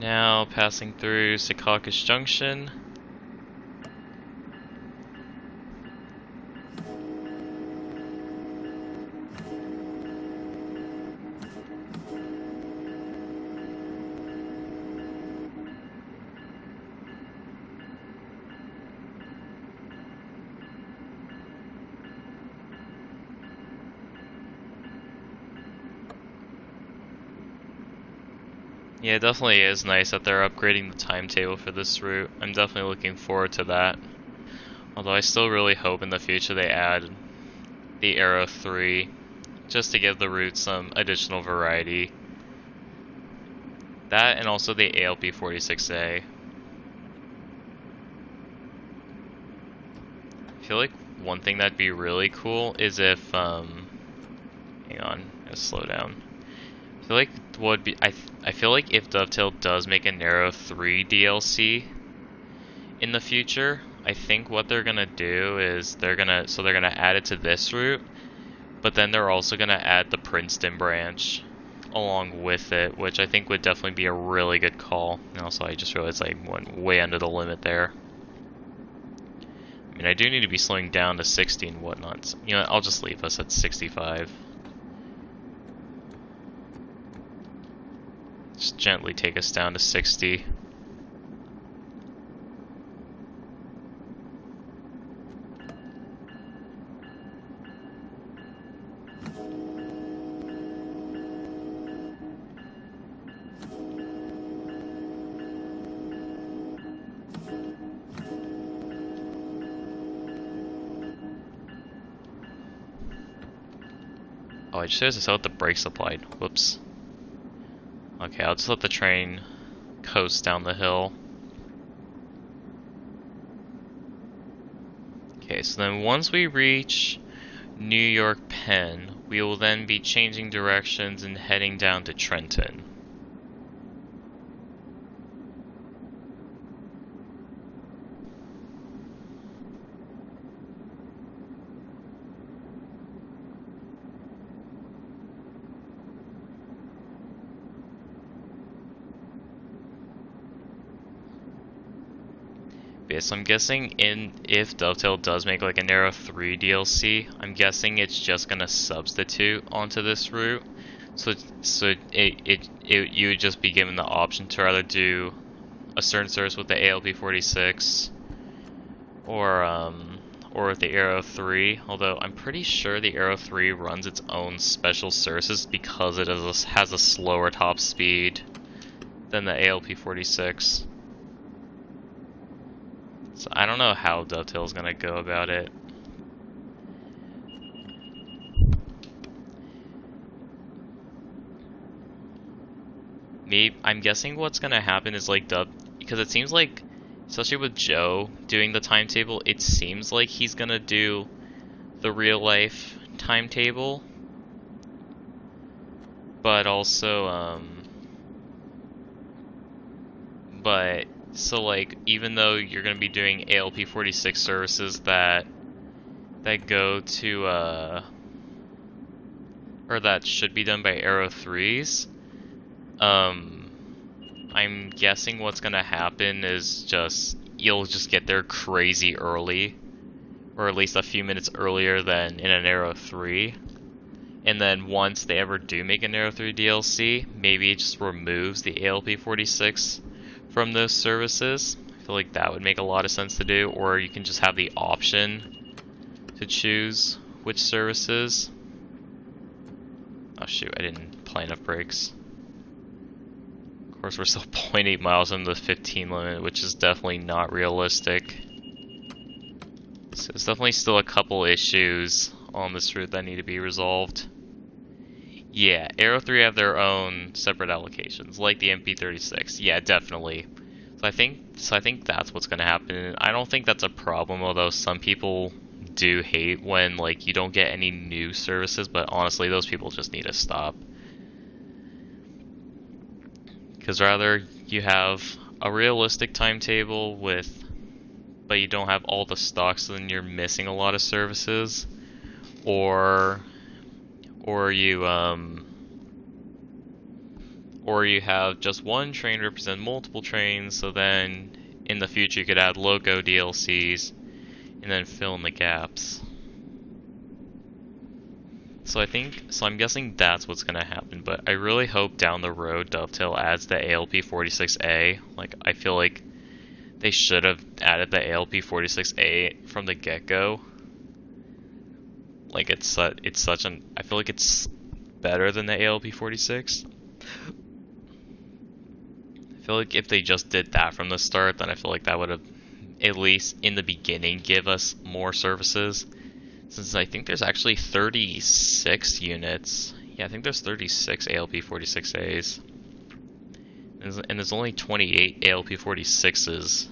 Now passing through Secaucus Junction. Yeah, it definitely is nice that they're upgrading the timetable for this route. I'm definitely looking forward to that. Although I still really hope in the future they add the Arrow 3, just to give the route some additional variety. That and also the ALP 46A. I feel like one thing that'd be really cool is if, hang on, let's slow down. I feel like would be I feel like if Dovetail does make a Narrow 3 DLC in the future, I think what they're gonna do is they're gonna add it to this route, but then they're also gonna add the Princeton branch along with it, which I think would definitely be a really good call. And also, I just realized I went way under the limit there. I mean, I do need to be slowing down to 60 and whatnot. So, you know, I'll just leave us at 65. Just gently take us down to 60. Oh, I just realized I still have the brakes applied. Whoops. Okay, I'll just let the train coast down the hill. Okay, so then once we reach New York Penn, we will then be changing directions and heading down to Trenton. Yeah, so I'm guessing if Dovetail does make like a Narrow 3 DLC, I'm guessing it's just gonna substitute onto this route. So you would just be given the option to either do a certain service with the ALP 46 or with the Arrow 3. Although I'm pretty sure the Arrow 3 runs its own special services because it has a slower top speed than the ALP 46. So I don't know how Dovetail's gonna go about it. I'm guessing what's gonna happen is like because it seems like, especially with Joe doing the timetable, it seems like he's gonna do the real life timetable. But also, so like, even though you're gonna be doing ALP 46 services that go to, or that should be done by Arrow 3s, I'm guessing what's gonna happen is you'll just get there crazy early, or at least a few minutes earlier than in an Arrow 3. And then once they ever do make an Arrow 3 DLC, maybe it just removes the ALP 46 from those services. I feel like that would make a lot of sense to do, or you can just have the option to choose which services. Oh shoot, I didn't apply enough brakes. Of course, we're still 0.8 miles from the 15 limit, which is definitely not realistic. So there's definitely still a couple issues on this route that need to be resolved. Yeah, Arrow 3 have their own separate allocations, like the MP36. Yeah, definitely. So I think that's what's gonna happen. I don't think that's a problem, although some people do hate when like you don't get any new services, but honestly those people just need to stop. Because rather you have a realistic timetable with but you don't have all the stocks, so then you're missing a lot of services. Or or you or you have just one train represent multiple trains, so then in the future you could add loco DLCs and then fill in the gaps. So I'm guessing that's what's gonna happen, but I really hope down the road Dovetail adds the ALP46A. Like, I feel like they should have added the ALP46A from the get-go. Like, it's such an, I feel like it's better than the ALP46. I feel like if they just did that from the start, then I feel like that would have, at least in the beginning, give us more services. Since I think there's actually 36 units. Yeah, I think there's 36 ALP46As. And there's only 28 ALP46s.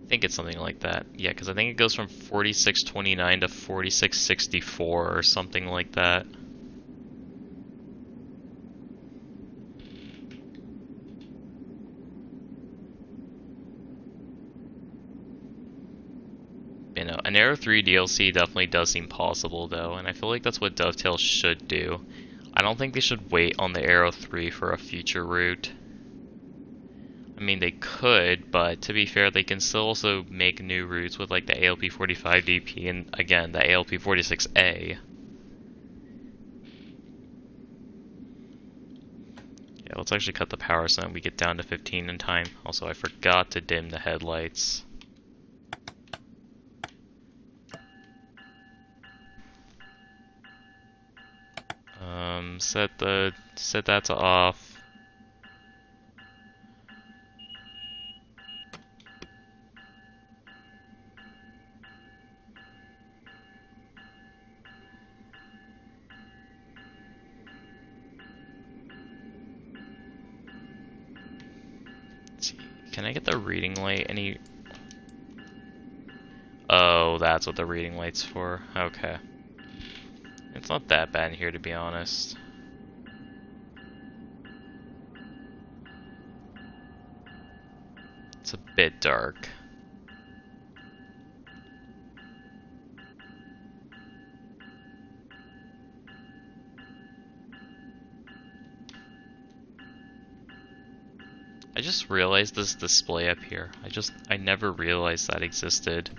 I think it's something like that. Yeah, because I think it goes from 4629 to 4664 or something like that. You know, an Arrow 3 DLC definitely does seem possible though, and I feel like that's what Dovetail should do. I don't think they should wait on the Arrow 3 for a future route. I mean, they could, but to be fair, they can still also make new routes with like the ALP45DP and again, the ALP46A. Yeah, let's actually cut the power so that we get down to 15 in time. Also, I forgot to dim the headlights. Set that to off. Let's see. Can I get the reading light? Any? Oh, that's what the reading light's for. Okay. It's not that bad in here, to be honest. It's a bit dark. I just realized this display up here. I never realized that existed.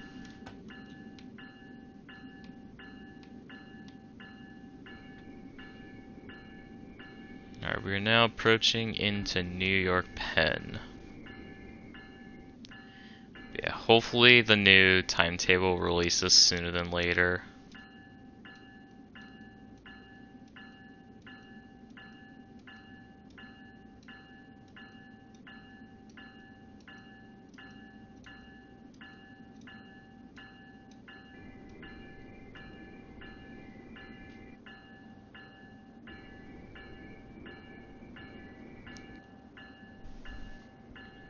Alright, we are now approaching into New York Penn. Yeah, hopefully the new timetable releases sooner than later.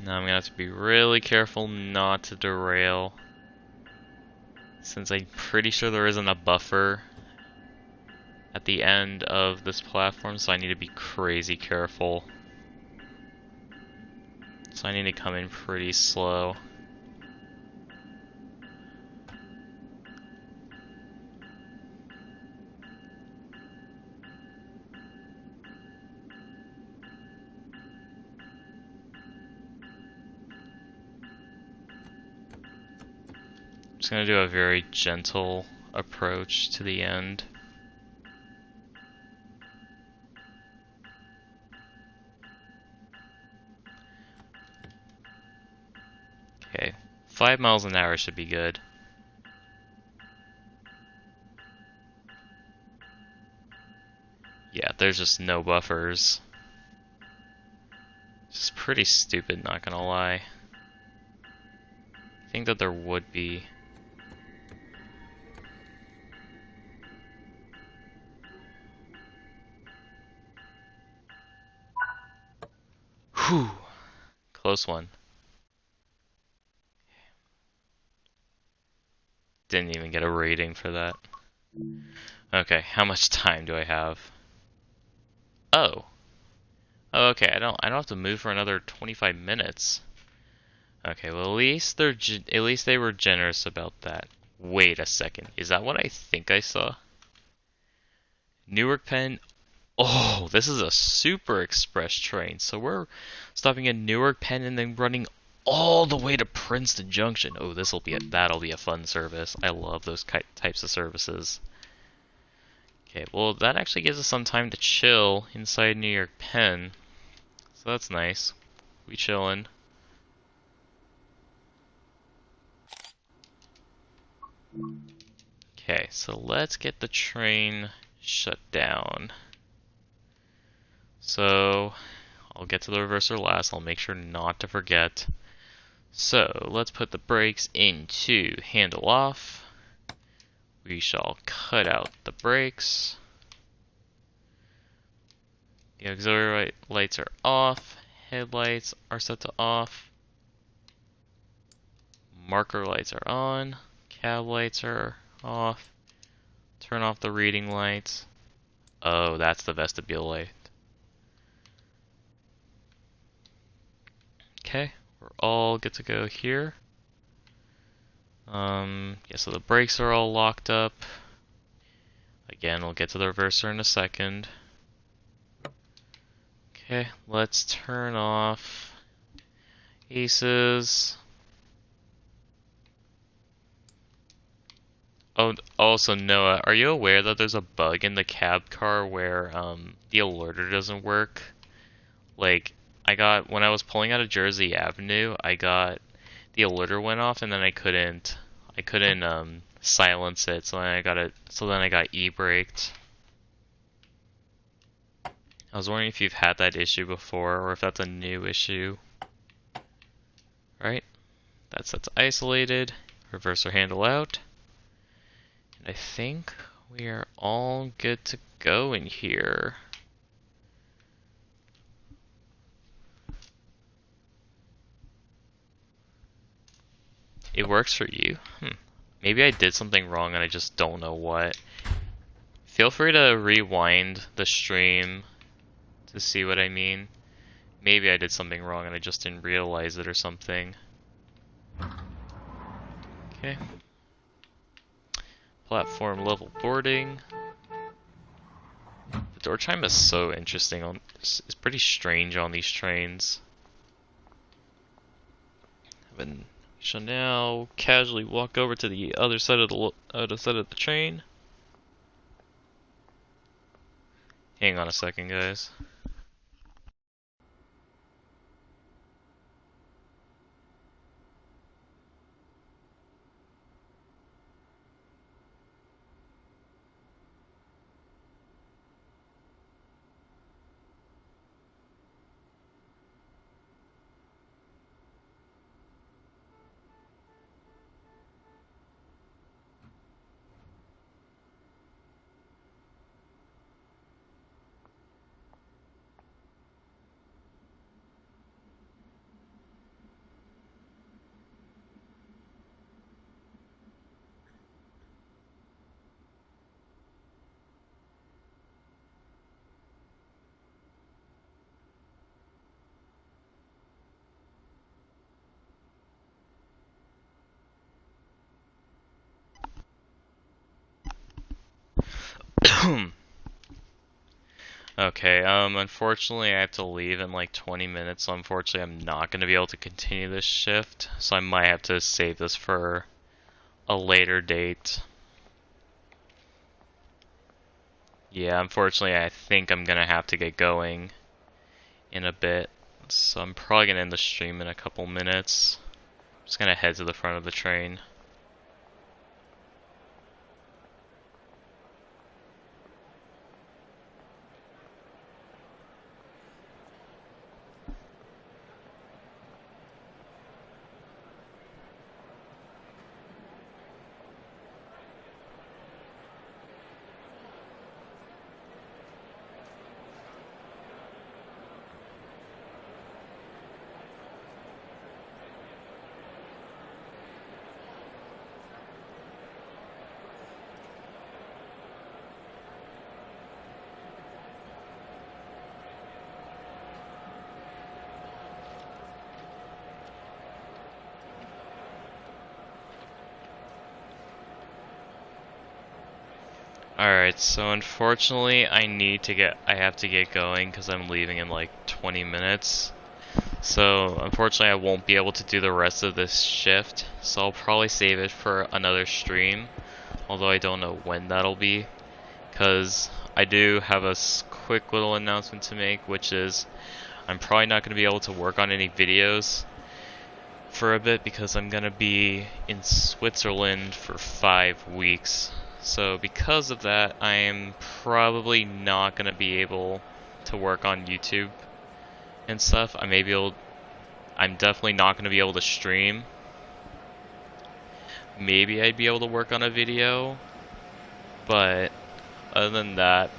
Now I'm gonna have to be really careful not to derail, since I'm pretty sure there isn't a buffer at the end of this platform, so I need to be crazy careful. So I need to come in pretty slow. Just gonna do a very gentle approach to the end. Okay, 5 miles an hour should be good. Yeah, there's just no buffers. It's pretty stupid, not gonna lie. I think that there would be. Whew. Close one. Didn't even get a rating for that. Okay, how much time do I have? Oh. Oh, okay, I don't have to move for another 25 minutes. Okay, well at least they were generous about that. Wait a second. Is that what I think I saw? Newark Penn. Oh, this is a super express train. So we're stopping in Newark Penn and then running all the way to Princeton Junction. Oh, that'll be a fun service. I love those types of services. Okay, well that actually gives us some time to chill inside New York Penn. So that's nice. We chillin'. Okay, so let's get the train shut down. So I'll get to the reverser last. I'll make sure not to forget. So let's put the brakes into handle off. We shall cut out the brakes. The auxiliary lights are off. Headlights are set to off. Marker lights are on. Cab lights are off. Turn off the reading lights. Oh, that's the vestibule light. Okay, we're all good to go here. Yeah, so the brakes are all locked up. Again, we'll get to the reverser in a second. Okay, let's turn off aces. Oh, also Noah, are you aware that there's a bug in the cab car where the alerter doesn't work? Like, when I was pulling out of Jersey Avenue, the alerter went off and then I couldn't silence it, so then I got e-braked. I was wondering if you've had that issue before or if that's a new issue. Right? That's isolated. Reverser handle out. And I think we are all good to go in here. It works for you? Maybe I did something wrong and I just don't know what. Feel free to rewind the stream to see what I mean. Maybe I did something wrong and I just didn't realize it or something. Okay. Platform level boarding. The door chime is so interesting. It's pretty strange on these trains. We shall now casually walk over to the other side of the train. Hang on a second, guys. Okay, unfortunately I have to leave in like 20 minutes, so unfortunately I'm not going to be able to continue this shift, so I might have to save this for a later date. Yeah, unfortunately I think I'm going to have to get going in a bit, so I'm probably going to end the stream in a couple minutes. I'm just going to head to the front of the train. Alright, so unfortunately I have to get going because I'm leaving in like 20 minutes. So unfortunately I won't be able to do the rest of this shift, so I'll probably save it for another stream, although I don't know when that'll be, because I do have a quick little announcement to make, which is I'm probably not going to be able to work on any videos for a bit because I'm going to be in Switzerland for 5 weeks. So because of that, I am probably not going to be able to work on YouTube and stuff. I'm definitely not going to be able to stream. Maybe I'd be able to work on a video, but other than that,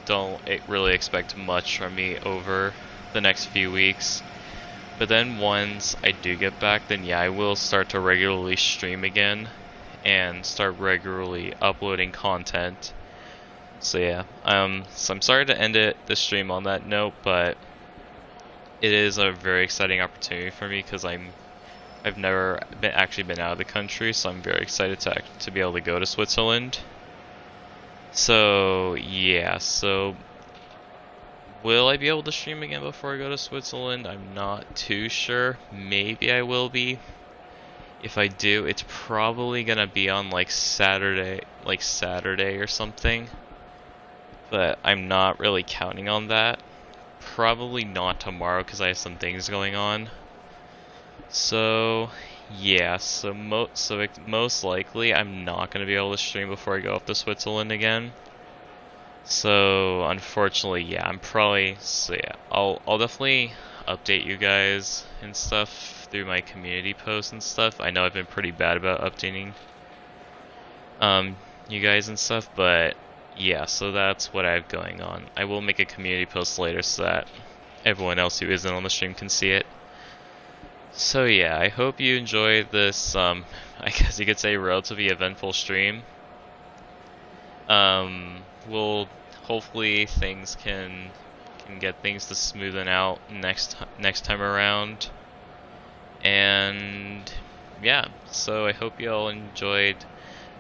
don't really expect much from me over the next few weeks. But then once I do get back, then yeah, I will start to regularly stream again and start regularly uploading content. So yeah, so I'm sorry to end the stream on that note, but it is a very exciting opportunity for me because I've never actually been out of the country, so I'm very excited to be able to go to Switzerland. So yeah, so will I be able to stream again before I go to Switzerland? I'm not too sure. Maybe I will be. If I do, it's probably gonna be on like Saturday or something. But I'm not really counting on that. Probably not tomorrow because I have some things going on. So yeah, so most likely I'm not gonna be able to stream before I go up to Switzerland again. So unfortunately, yeah, I'll definitely update you guys and stuff through my community posts and stuff. I know I've been pretty bad about updating you guys and stuff, but yeah, so that's what I have going on. I will make a community post later so that everyone else who isn't on the stream can see it. So yeah, I hope you enjoyed this I guess you could say relatively eventful stream. We'll hopefully things can get things to smoothen out next time around. And yeah, so I hope you all enjoyed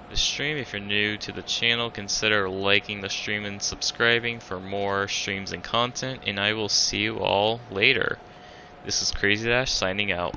the stream. If you're new to the channel, consider liking the stream and subscribing for more streams and content, and I will see you all later. This is Crazy Dash signing out.